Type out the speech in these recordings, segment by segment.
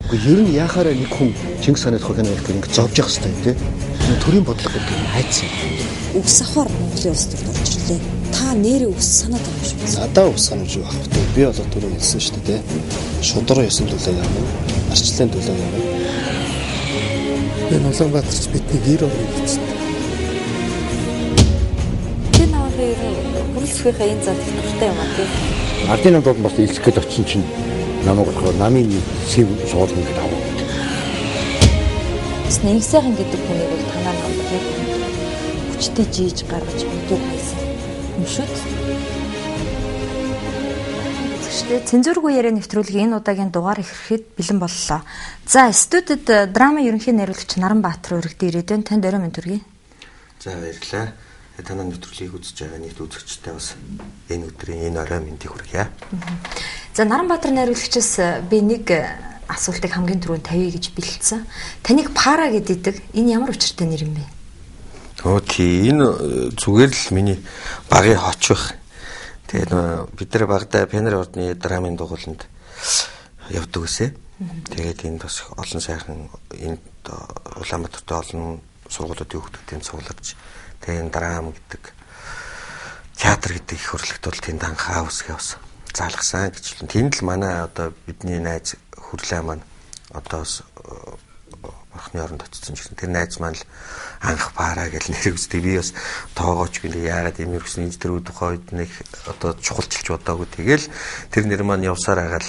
Гэхдээ ер нь яхаараа нэг хүн Чингис хааны тухай кино хийх гэж зовж явах хэрэгтэй тийм. Төрийн бодлого гэдэг нь айц юм. Үгс авахар Монголын улс төрд орж ирлээ. Та нэрээ үгс санаад байгаа юм шүү. Надаа үгс санаж юу авах вэ? Би бол түрүү хэлсэн шүү дээ. Шудраг ёсон төлөө явна. Арчлалын төлөө явна. Энэ Улаанбаатарч бидний гэр орно гэсэн. Тэр намайг хөрөлцөхийнхээ энэ зал хэрэгтэй юм аа тийм. Ардын намд бол бас илсэх гээд очсон чинь намайг болохоор намын сэв суулна гэдэг аваа. Нэгсайхан гэдэг хүнийг бол танаа намд яг хүчтэй жийж гаргаж бүгдээр хайсан юм шүү дээ. Цензургүй яриа нэвтрүүлгийн энэ удаагийн дугаар ихэхэд бэлэн боллоо. За, студид драма ерөнхий найруулагч Наранбаатар өргөдөө ирээд байна. Танд орой минь төргий. За, баярлалаа. Танай нэвтрүүлгийг үзэж байгаа нийт үзэгчтэй бас энэ өдрийн энэ орой мэндийг хүргье. За, Наранбаатар найруулагчаас би нэг асуултыг хамгийн түрүүнд тавья гэж бэлдсэн. Таныг Пара гэдэг энэ ямар учиртай нэр юм бэ? Окей, энэ зүгээр л миний багийн хоч байх. Тэгээд бид нар багада Пенер ордны драмын дугууланд явдаг гэсэн. Тэгээд энд бас олон сайхан энд Улаанбаатарт олон сургуулиудын хүүхдүүдийн цугларч тэгээд драм гэдэг театр гэдэг их хурлагт бол тэнд анхаа үсгээ бас заалгасан гэж л. Тэнд л манай одоо бидний найз хүрлээ маань одоо бурхны оронд очсон ч гэсэн тэр найз маань л анх Пара гэж нэр өгсдөг. Би бас тоогооч би яагаад юм өргөсөн энэ тэр тухай үед нэг одоо чухалчилж бодоогүй. Тэгэл тэр нэр маань явсаар агаал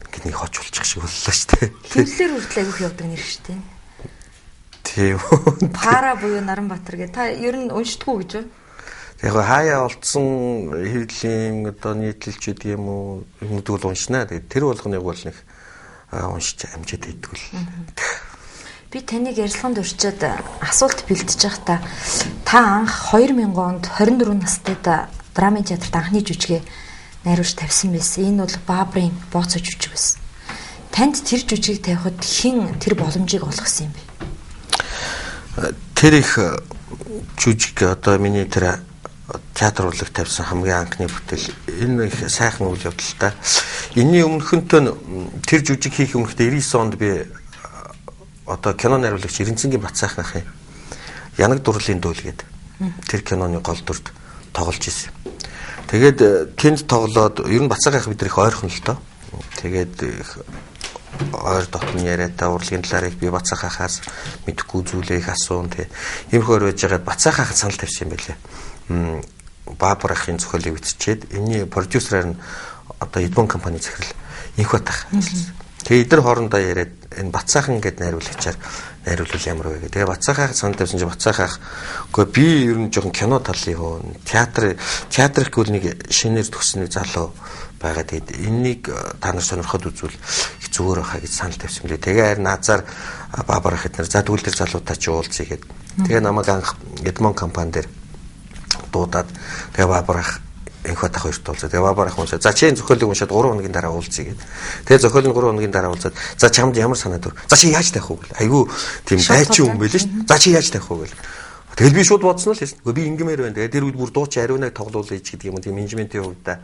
гиний хоч болчих шиг боллоо шүү дээ. Хөвлөр хүртэл айгүйх явдаг нэр шүү дээ. Тийм. Пара буюу Наранбаатар гэ. Та ер нь уншдаггүй гэж байна? Яг хаяа олдсон хэвлэлийн одоо нийтлэлчүүд юм уу юмнууд бол уншнаа. Тэгээд тэр болгоныг бол нэг уншиж амжаад идэггүй л. Би таныг ярилцлаганд урьчаад асуулт бэлтэж байхдаа та анх 2000 онд 24 настайд драмын театрт анхны жүжигээ найруулж тавьсан байсан. Энэ бол Баабрын бооцоо жүжиг байсан. Танд тэр жүжигийг тавихад хэн тэр боломжийг олгосон юм бэ? Тэр их жүжиг одоо миний тэр театр урлаг тавьсан хамгийн анхны бүтээл. Энэ их сайхан үйл явдал та. Энийн өмнөхөнтөө тэр жүжиг хийх өмнөхдөө 99 онд би одоо кино найруулагч Эренцэнгийн Батсайхнахын Янаг дурлалын дуул гээд тэр киноны гол дүрд тоглож ирсэн. Тэгээд тэнд тоглоод ер нь Батсайхнах бид их ойрхон л доо. Тэгээд ойр дотны яриатай урлагийн талаар их би Батсайхнахаас мэдхгүй зүйлээ их асуун тий. Иймхөр байж байгаа Батсайхнахад санал тавьсан юм байлээ. Баабрахын зохиолыг биччихээд энэний продюсераар нь одоо Эдмон компани захирал Инхбат ах ажилласан. Тэгээ эдгээр хоорондоо яриад энэ Батсайхан гэдэг найруулагчаар найруулвал ямар вэ гэдэг. Тэгээ Батсайхаа санал тавьсан чинь Батсайхаа үгүй би ер нь жоохон кино талын хөө театр гэвэл нэг шинээр төгсөн нэг залуу байгаа. Тэгээд энэнийг та нар сонирхоод үзвэл их зүгээр байхаа гэж санал тавьсан юм лээ. Тэгээ харин наазаар Баабрах эднэр за тэгвэл тэр залуутай ч уулзъя гэд. Тэгээ намайг анх Эдмон компани дээр дуудаад тэгээ Баабрах Инхбат ах хоёрт уулзаа. Тэгээ Баабрах уншаа. За чи энэ зохиолыг уншаад 3 хоногийн дараа уулзъя гэд. Тэгээ зохиол нь 3 хоногийн дараа уулзаад за чамд ямар санаад вэ? За чи яаж тавих вэ? Айгүй тийм дайчин юм байл шүү. За чи яаж тавих вэ гэл. Тэгэл би шууд бодсон л хэлсэн. Би ингэмээр байна. Тэгээ тэр үед бүр дуучин ариунаг тоглуулъя ч гэдэг юм. Тийм менежментийн хувьда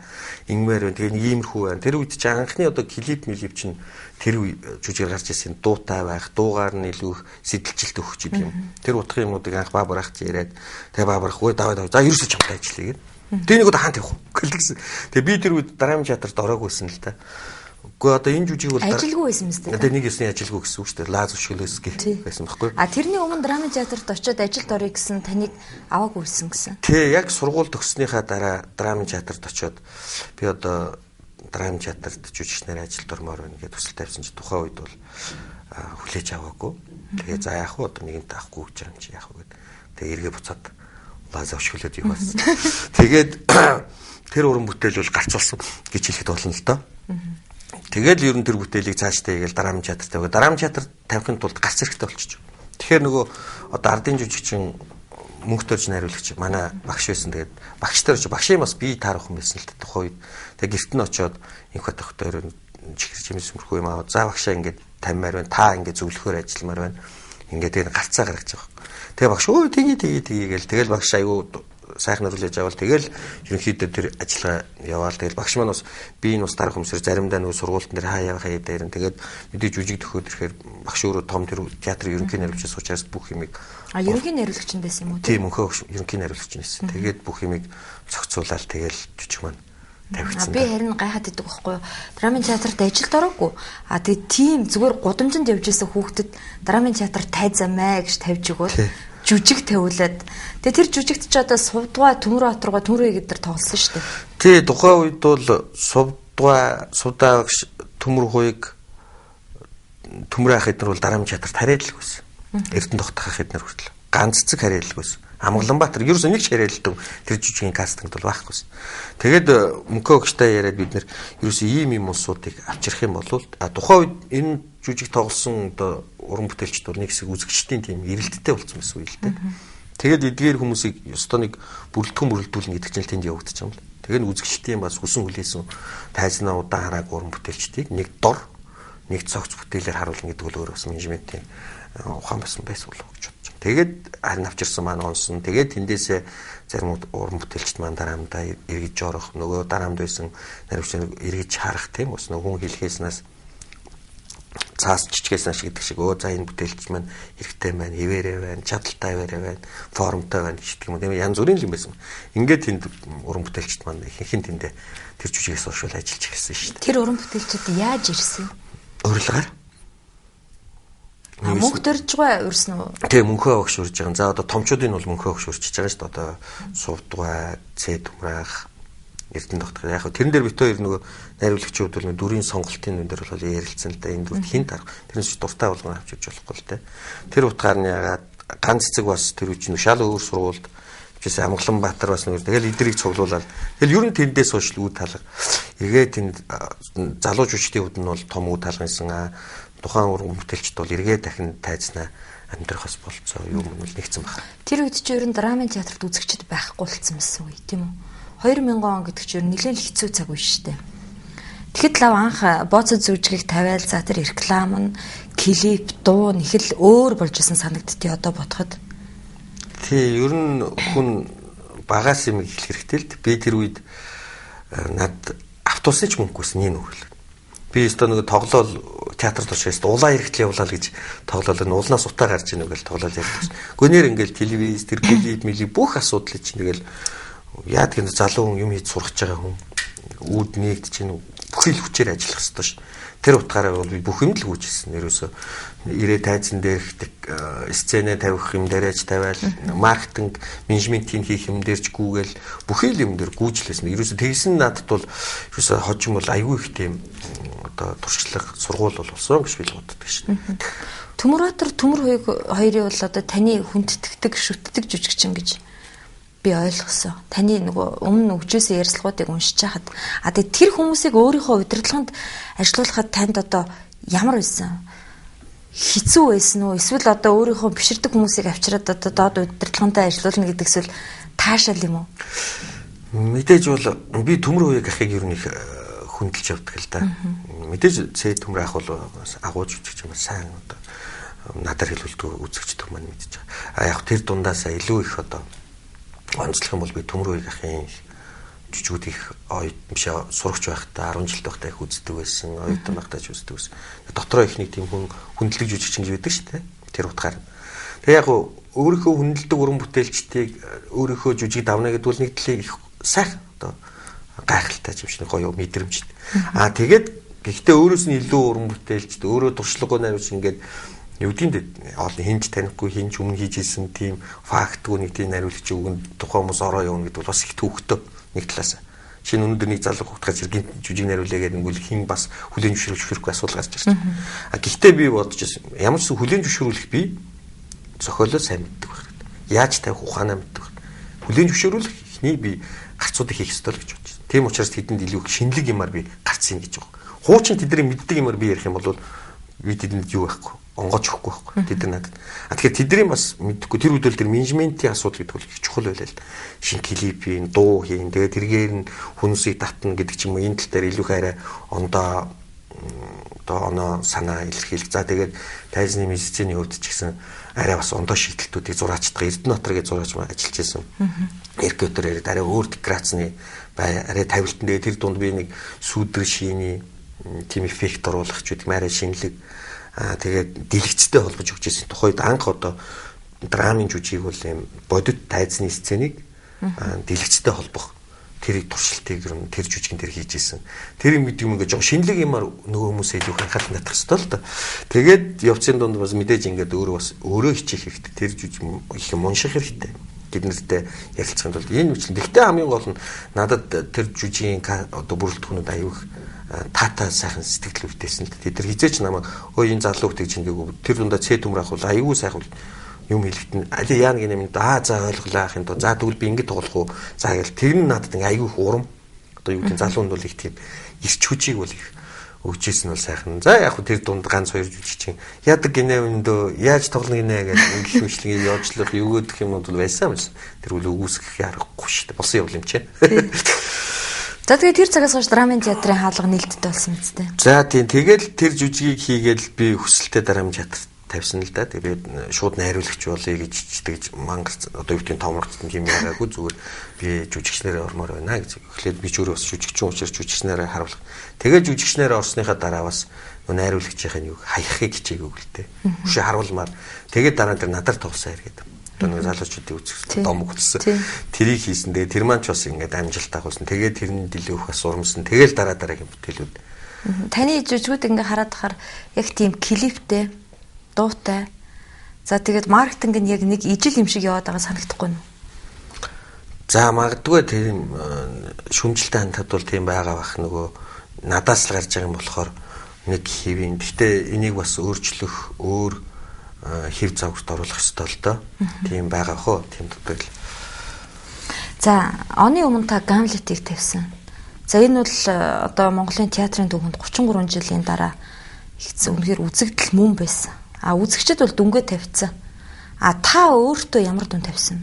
ингэмээр байна. Тэгээ иймэрхүү байна. Тэр үед чи анхны одоо клип чинь тэр жүжигээр гарч ирсэн дуутай байх, дуугаар нь илүү их сэтэлжилт өгч гэдэг юм. Тэр утга юмнуудыг анх Баабрахт яриад тэгээ Баабрах өө давай за ерөөсөө чамтай ажиллая гэд. Тэгээ нэг удаа хаан тавих уу гэлдэгсэн. Тэгээ би тэр үед драмын театрт ороагүйсэн л та. Үгүй одоо энэ жүжиг бол ажилгүй байсан мэт. Тэгээ нэг ёсны ажилгүй гэсэн үг шүү дээ. Лаз өшгөлөөс байсан байхгүй. А тэрний өмнө драмын театрт очиод ажилд орё гэсэн таныг аваагүйсэн гэсэн. Тий, яг сургууль төгссөнийхаа дараа драмын театрт очиод би одоо драмын театрт жүжигчнээр ажилд ормоор байна гэдээ төсөл тавьсан чи тухайн үед бол хүлээж аваагүй. Тэгээ за яах вэ одоо нэгэнт авахгүй гэж юм чи яах вэ гэдэг. Тэгээ эргээ буцаад лаз өшгөлөөд юу болсон. Тэгээд тэр уран бүтээл бол гарцуулсан гэж хэлэхэд болно л доо. Тэгээд ер нь тэр бүтээлийг цаашдаа игээл драмын театрт тавиад драмын театрт тавихын тулд гарц хэрэгтэй болчих. Тэгэхээр нөгөө одоо ардын жүжигчин мөнх төрж найруулагч манай багш байсан. Тэгээд багштай очиж багшийн бас бие таарах хүн байсан л та тухай үед. Тэгээд гэрт нь очиод Инхбат ахтай чихэр чимээс мөрхөө юм аа. За багшаа ингээд таммаар байна. Та ингээд зөвлөхөөр ажилламаар байна. Ингээд тэгээд гарцаа гаргаж байгаа. Тэгээ багш өө тэгээ гээл тэгэл багш аягүй сайхан үйл ажиллагаа явал тэгэл ерөнхийдөө тэр ажиллагаа яваал тэгэл багш маань бас би энэ бас дарах хүмүүсээр заримдаа нөгөө сургуультан дээр хаяа дээр тэгээд мэдээж жүжиг төхөөд ирэхээр багш өөрөө том тэр театрын ерөнхий найруулагчаас учраас бүх юмыг ерөнхий найруулагч нь байсан юм уу? Тийм мөнхөө ерөнхий найруулагч нэсэн. Тэгээд бүх юмыг зохицуулаад тэгэл жүжиг маань тавигдсан. Би харин гайхаад идэг байхгүй юу? Драмын театрт ажилд ороогүй. Тэгээд тийм зүгээр гудамжинд явж исэн хүүхдэд драмын театр тайзамаа гэж тавьж өгөөл жүжиг тавиулаад. Тэгээд тэр жүжигт ч одоо Сувдгаа, Төмөр Батаргаа, Төмөр Эгэдэр тоглосон шүү дээ. Тий, тухайн үед бол Сувдаа багш Төмөр хуйг Төмөр ах эднэр бол драмын театрт харьяалаг байсан. Эрдэнэ тогтох ах эднэр хүртэл ганц цэг харьяалаг байсан. Амгаланбаатар ерөөсөө нэг ч харьяалдаг тэр жижигэн кастингд бол байхгүй. Тэгээд мөнхөө өгчтэй яриад бид нэр ерөөсөө ийм улсуудыг авчрах юм бол тухайн үед энэ жүжиг тоглосон одоо уран бүтээлчд бол нэг хэсэг үзэгчдийн тийм эрэлттэй болсон байсан үйл дээ. Тэгээд эдгээр хүмүүсийг ёстой нэг бүрэлдэхүүн гэдэг чинь тэнд явагдаж байгаа юм л. Тэгээд үзэгчдийн бас хүсэн хүлээсэн тайзнаа удаан харааг уран бүтээлчдийг нэг дор нэг цогц бүтээлээр харуулна гэдэг бол өөрөө бас менежментийн ухаан байсан байсан болов гэж бодож байна. Тэгээд харин авчирсан маань онсон. Тэгээд тэндээсээ зарим уран бүтээлчд маань дараамдаа эргэж орох, нөгөө дараамд байсан найруулагчид эргэж харах тийм ус нөгөө хүн хэлхээснээс цаас жижигээс ашигладаг шиг за энэ бүтээлч маань хэрэгтэй байна, хിവэрэ байна, чадaltaй хിവэрэ байна, формтой байна гэдэг юм. Тийм янз бүрийн юм байсан. Ингээд тэнд уран бүтээлчд маань ихэнх нь тэндээ тэр жүжигээс уушвал ажиллаж ирсэн шүү дээ. Тэр уран бүтээлчд яаж ирсэн? Урилгаар. Мөнх дөрж байгаа урьсан уу? Тийм мөнхөө өгш урж байгаа. За одоо томчуудын бол мөнхөө өгш урчиж байгаа шүү дээ. Одоо Сувдгаа, Төмрах, Эрдэнэ тогтох. Яг тэрэн дээр бит хоёр нөгөө найруулагчид бол дүрийн сонголтын энэ дээр бол ярилцсан л да. Энэ дүрт хин тарах. Тэрнээс дуртай болгоно авч явж болохгүй л дээ. Тэр утгаар нь ягаад ганц цэг бас тэр үчиг шал өөр сургуульд чис Амгаланбаатар бас нөгөө тэгэл эдрийг цуглуулаад тэгэл ер нь тэндээс хойш үе талга. Эргээд тэнд залуу жүжигчдийн хувьд нь бол том үе талгансан тухайн уран бүтээлчд бол эргээд дахин тайзнаа амьдрах бас болцоо юм бол нэгцэн баг. Тэр үед чи ер нь драмын театрт үзэгчд байхгүй болцсон байсан үе тийм үү? 2000 он гэдэг чи ер нь нэлээд хэцүү цаг үе шүү дээ. Тэгэхэд лав анх бооцоо зүжигийг тавиал за тэр реклам нь клип дуу нэхэл өөр болж исэн санагдтыг одоо бодоход. Тий, ер нь хүн багаас юм хэлэх хэрэгтэй л би тэр үед над автобусны ч мөнгөс нэг нүгэл. Би өөртөө нэг тоглоал театрт очиж улаан хэрэгтэл явуулаа гэж тоглоал нь уулнаас утаа гарч ийнэ гэж тоглоал ярьдаг. Гүнээр ингээл телевиз, тэр клип, бүх асуудлыг чинь тэгэл яадаг нь залуу хүн юм хийж сурах гэж байгаа хүн үүд нэгд чинь бүхэл хүчээр ажиллах хэрэгтэй ш. Тэр утгаараа бол би бүх юм л хүчээсэн. Ерөөсөө ирээ тайзан дээр сценэ тавих юм дээрэж тавиал маркетинг, менежментийн хийх юм дээрч гүүгээл бүхэл юм дээр гүйжлээсэн. Ерөөсөө тэгсэн надад бол ерөөсөө хожим бол айгүй их тийм одоо туршлага сургууль болсон гэж би боддог шин. Төмөр Батар, Төмөр хуйг хоёрын бол одоо таны хүндэтгдэг, шүтдэг жүжигчин гэж би ойлгосон. Таны нөгөө өмнө өгчөөсөн ярилцлагуудыг уншиж хахад тэгээд тэр хүмүүсийг өөрийнхөө удирдлаганд ажилуулахад танд одоо ямар байсан? Хэцүү байсан уу? Эсвэл одоо өөрийнхөө биширдэг хүмүүсийг авчираад одоо доод удирдлагандаа ажилуулна гэдэг эсвэл таашаал юм уу? Мэдээж бол би Төмөр хуйг ахыг ер нь их хүндэлж явдаг л да. Мэдээж Төмөр ах бол агуулж үжигч юм сайн одоо надаар хэлүүлдэг үзэгчд хүмүүс мэдж байгаа. Яг тэр дундаасаа илүү их одоо онцлох юм бол би Төмөр хуйг ахын жүжигүүд их биш сурагч байхдаа 10 жил байхдаа их үздэг байсан. Оюутан байхдаа ч үздэг байсан. Дотроо их нэг тийм хүндлэг жүжигч гэж байдаг шүү дээ. Тэр утгаар. Тэгээ яг өөрийнхөө хүндэлдэг уран бүтээлчдийг өөрийнхөө жүжиг давна гэдэг бол нэг талыг их сайхан одоо гайхалтай юм шиг гоё мэдрэмжтэй. Тэгээд гэхдээ өөрөөс нь илүү уран бүтээлчд өөрөө туршлагагүй найруулж ингээд юу гэдэг олон хинж танихгүй хинж өмнө хийж исэн тийм фактгүй нэг тийм найруулагч өгөн тухайн хүмүүс ороо явна гэдэг бол бас их төвхтөө нэг талаас. Шинэ өнөөдөр нэг залуу хөвгт гарч иргэн жүжиг найруулъя гэдэг нэг хин бас хүлэн зөвшөөрөх хэрэггүй асуудал гарч ирсэн. Гэхдээ би бодож байсан ямар ч хүлэн зөвшөөрөх би зохиолоо сайн мэддэг байх. Яаж тавих ухаанаа мэддэг байх. Хүлэн зөвшөөрөх ихний би гарцуудыг хийх ёстой л гэж бодож байна. Тийм учраас тэдэнд илүү шинэлэг юмар би гарцсан гэж байгаа. Хуучин тэдний мэддэг юмар би ярих юм бол би тэдэнд юу байхгүй. Онгооч өгөхгүй байхгүй. Тэд нар надад. Тэгэхээр тэдний бас мэдхгүй тэр үдэл тэр менежментийн асуудал гэдэг бол их чухал байлаа л. Шин клипийн дуу хийн. Тэгээд тэргээр нь хүмүүсийг татна гэдэг ч юм уу энэ тал дээр илүү хараа ондоо одоо оноо санаа илэрхийлэх. За тэгээд тайзны медицины хувьд ч гэсэн арай бас ондоо шийдэлтүүдийг зураачдаг Эрдэнэтр гэж зураач ажиллаж байсан. Эргөтөр яриад арай өөр декорацны арай тавилтан дээр тэр дунд би нэг сүүдэр шийний тийм эффект оруулах ч гэдэг арай шинэлэг тэгээд дэлгэцтэй холбож өгч ирсэн. Тухайд анх одоо драмын жүжиг бол юм бодит тайзны сценийг дэлгэцтэй холбох тэр туршилтыг тэр жүжигэн дээр хийж исэн. Тэр юм гэдэг юм ингээд жоо шинэлэг юмар нөгөө хүмүүсээ илүү анхаарал татах хэрэгтэй л да. Тэгээд явцын дунд бас мэдээж ингээд өөрөө хичээх хэрэгтэй. Тэр жүжиг их юм унших хэрэгтэй. Тэднэртэй ярилцахын тулд энэ үчлэн. Гэхдээ хамгийн гол нь надад тэр жүжигийн одоо бүрэлдэхүүнүүд аюух таатай сайхан сэтгэл өвдөөсөн л. Тэд нар хизээч намайг энэ залуу хөтөг чинь гээгүй. Тэр дундаа цээ төмрах бол аюу сайхан юм хэлэхдээ али яа нэг юм за ойлголаа ахын тоо за тэгвэл би ингэж тоглох уу за гэл тэр нь надад ингээ аюу их урам одоо юу гэдэг залуунд бол их тийм ирч хүчийг бол их өгчээсэн бол сайхан за яг хөө тэр дунд ганц хоёр жүжиг чинь яадаг гинэ өндөө яаж тоглоно гинэ гэж инглиш мэтлэгийг явуулах өгөөдөх юмуд бол байсан юм. Тэр үл өгөөсгөх аргагүй шүү дээ болсон юм чи. За тэгээд тэр цагаас хойш драмын театрын хаалга нээлттэй болсон мэт дээ. За тийм тэгэл тэр жүжигийг хийгээл би хүсэлтэд драмын театрт тавьсан л да. Тэгээд шууд найруулагч болъё гэж тэгж мангар одоо юу гэдэг томрогдсон юм яагаагүй зүгээр би жүжигчнэрээ ормоор байна гэж. Эхлээд би ч өөрөө бас жүжигчин учраас жүжигчнэрээ харуулах. Тэгээд жүжигчнэрээ орсныхаа дараа бас найруулагчийн юу хаягхыг хичээгүй л дээ. Үшээ харуулмаар тэгээд дараа нь тэр надаар тоглосон хэрэг. Одоо нэг залуучуудын үзэх домог утсан. Тэрийг хийсэн. Тэгээд тэр маань ч бас ингээд амжилттай хулсан. Тэгээд тэрний дэлгүүх бас урамсан. Тэгээд дараагийн бүтээлүүд. Таны жүжигүүд ингээ хараад тахаар яг тийм клиптэй дуутай. За тэгээд маркетинг нь яг нэг ижил юм шиг яваад байгаа санагдахгүй нь. За магадгүй тийм шүмжэлтэй хандхад бол тийм байгаа бах нөгөө надаас л гарч байгаа юм болохоор нэг хэвийн. Гэхдээ энийг бас өөрчлөх өөр хэв загварт оруулах ёстой л доо. Тийм байгаа хөө. Тийм дутагдал. За оны өмнө та Гамлетийг тавьсан. За энэ бол одоо Монголын театрын төвөнд 33 жилийн дараа ихсэн үнэхээр үзэгдэл мөн байсан. Үзэгчд бол дүнгээ тавьсан. Та өөртөө ямар дүн тавьсан?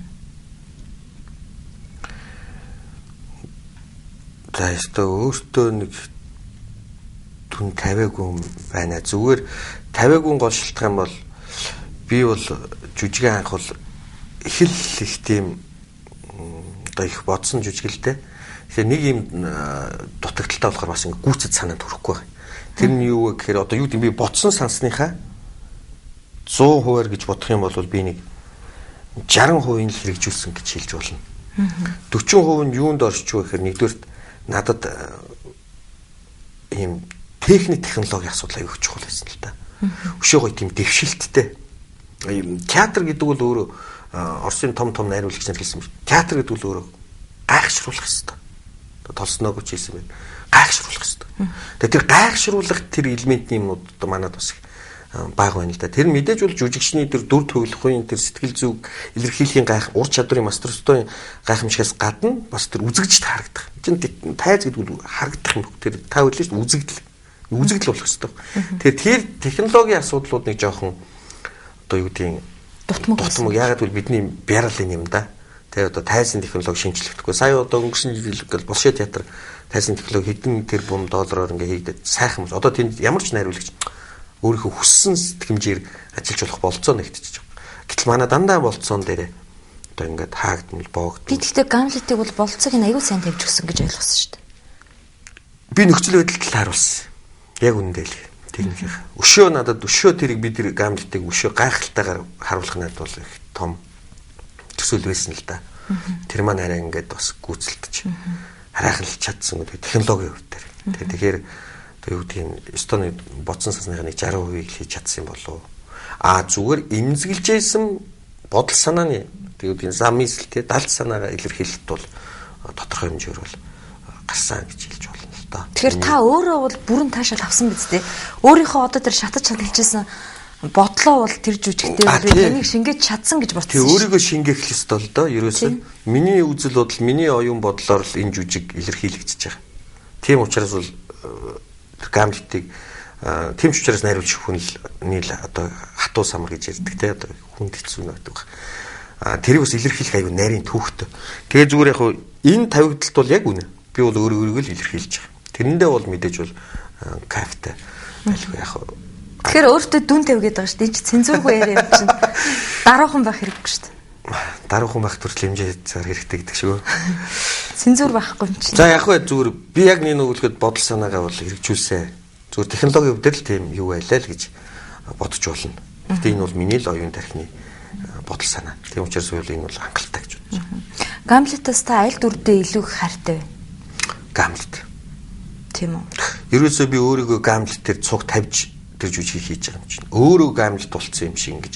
За өөртөө нэг дүн тавиагүй байна. Зүгээр тавиагүй гол шалтгаан бол би бол жүжигийн анх бол их тийм одоо их бодсон жүжигэлтэй. Тэгэхээр нэг юм дутагдaltaй болохоор бас ингээ гүйцэд санаанд хүрэхгүй байна. Тэр нь юу вэ гэхээр одоо юу гэм би бодсон сансныхаа 100% гэж бодох юм бол би нэг 60% л хэрэгжүүлсэн гэж хэлж болно. 40% нь юунд орчих вэ гэхээр нэгдүгээр надад ийм техник технологи асуудал аяг чухал байсан л да. Өшөө гоё тийм дэвшилттэй. Театр гэдэг бол өөрөө Оросын том найруулагч нар хэлсэн юм. Театр гэдэг бол өөрөө гайхшруулах хэрэгтэй. Толсног ч хэлсэн байна. Гайхшруулах хэрэгтэй. Тэгээ тэр гайхшруулах тэр элементний юмнууд одоо манад бас баг байна л да. Тэр мэдээж бол жүжигчний тэр дүр төвлөхийн тэр сэтгэл зүг илэрхийлэхийн гайх ур чадварын мастерствогийн гайхамшигаас гадна бас тэр үзэгдэж харагдах. Чин тайз гэдэг нь харагдах юм. Тэр та хэлж шүү үзэгдэл болох хэрэгтэй. Тэгэхээр тэр технологийн асуудлууд нэг жоохон одоо юу гэдгийг дутмаг яагаад гэвэл бидний бярлын юм да. Тэгээ одоо тайзын технологи шинжлэхдэггүй. Сая одоо өнгөрсөн жил Болшой театр тайзын технологи хэдэн тэрбум доллараар ингээ хийгдээд сайхан юм. Одоо тэнд ямар ч найруулагч өөрийнхөө хүссэн сэтгэмжээр ажиллаж болох болцоо нэгтчихэж байгаа. Гэтэл манай дандаа болцоон дээрээ одоо ингээд хаагдмал боогд. Би тэгтээ Гамлетийг бол болцоог нь аягүй сайн тавьж өгсөн гэж ойлгосон шүү дээ. Би нөхцөл байдалд харуулсан. Яг үнэндээ л техникийн. Өшөө тэрийг бид Гамлетийг өшөө гайхалтайгаар харуулах надад бол их том төсөөл байсан л да. Тэр маань арай ингээд бас гүйцэлдэж харахалж чадсан гэдэг технологийн хувьд дээр. Тэгэхээр одоо юу гэдэг нь Эстоны бодсон сансныхаа нэг 60% хийж чадсан юм болов. Зүгээр эмзэглэжсэн бодол санааны тэгээд энэ замисл те далд санаагаа илэрхийлэлт бол тодорхой хэмжээр бол гарсан гэж хэлж болно л доо. Тэгэхээр та өөрөө бол бүрэн таашаал авсан биз дээ. Өөрийнхөө одоо тэр шатаж чадчихсан бодлоо бол тэр жүжигтэй энийг шингээж чадсан гэж бодсон. Тэг өөрийгөө шингээх ёстой л доо. Ерөөсөө миний үзэл бодол, миний оюун бодлоор л энэ жүжиг илэрхийлэгдэж байгаа. Тийм учраас бол Гамлетийг тэм ч учраас найруулагч хүнний одоо хатуу самар гэж ярьдаг те одоо хүнд хэцүү байдаг. Тэрийг бас илэрхийлэх аюу нарийн түүхтэй. Тэгээ зүгээр яг энэ тавигдалт бол яг үнэ. Би бол өөрийгөө л илэрхийлж байгаа. Тэрэндээ бол мэдээж бол кайфтай. байлгүй яг. Тэгэхээр өөртөө дүн тавьгээд байгаа шүү дээ. Энд чи цензургүй яриа чинь даруухан байх хэрэггүй шүү дээ. Даруухан байх төрөл хэмжээ цаар хэрэгтэй гэдэг шүү. Цензур байхгүй юм чинь. За яг хөө зүгээр би яг нэг өгүүлэхэд бодол санаагаа бол хэрэгжүүлсэн. Зүгээр технологийн өвдөр л тийм юу байлаа л гэж бодож болно. Гэтэ энэ бол миний л оюун тархины бодол санаа. Тийм учраас үйл энэ бол хангалттай гэж бодож байна. Гамлетаас та аль дүрдээ илүү их хайртай вэ? Гамлет. Тийм үү. Ерөөсөө би өөрийгөө Гамлетээр цуг тавьж тэр жүжиг хийж байгаа юм чинь. Өөрөө Гамлет болцсон юм шиг ингэж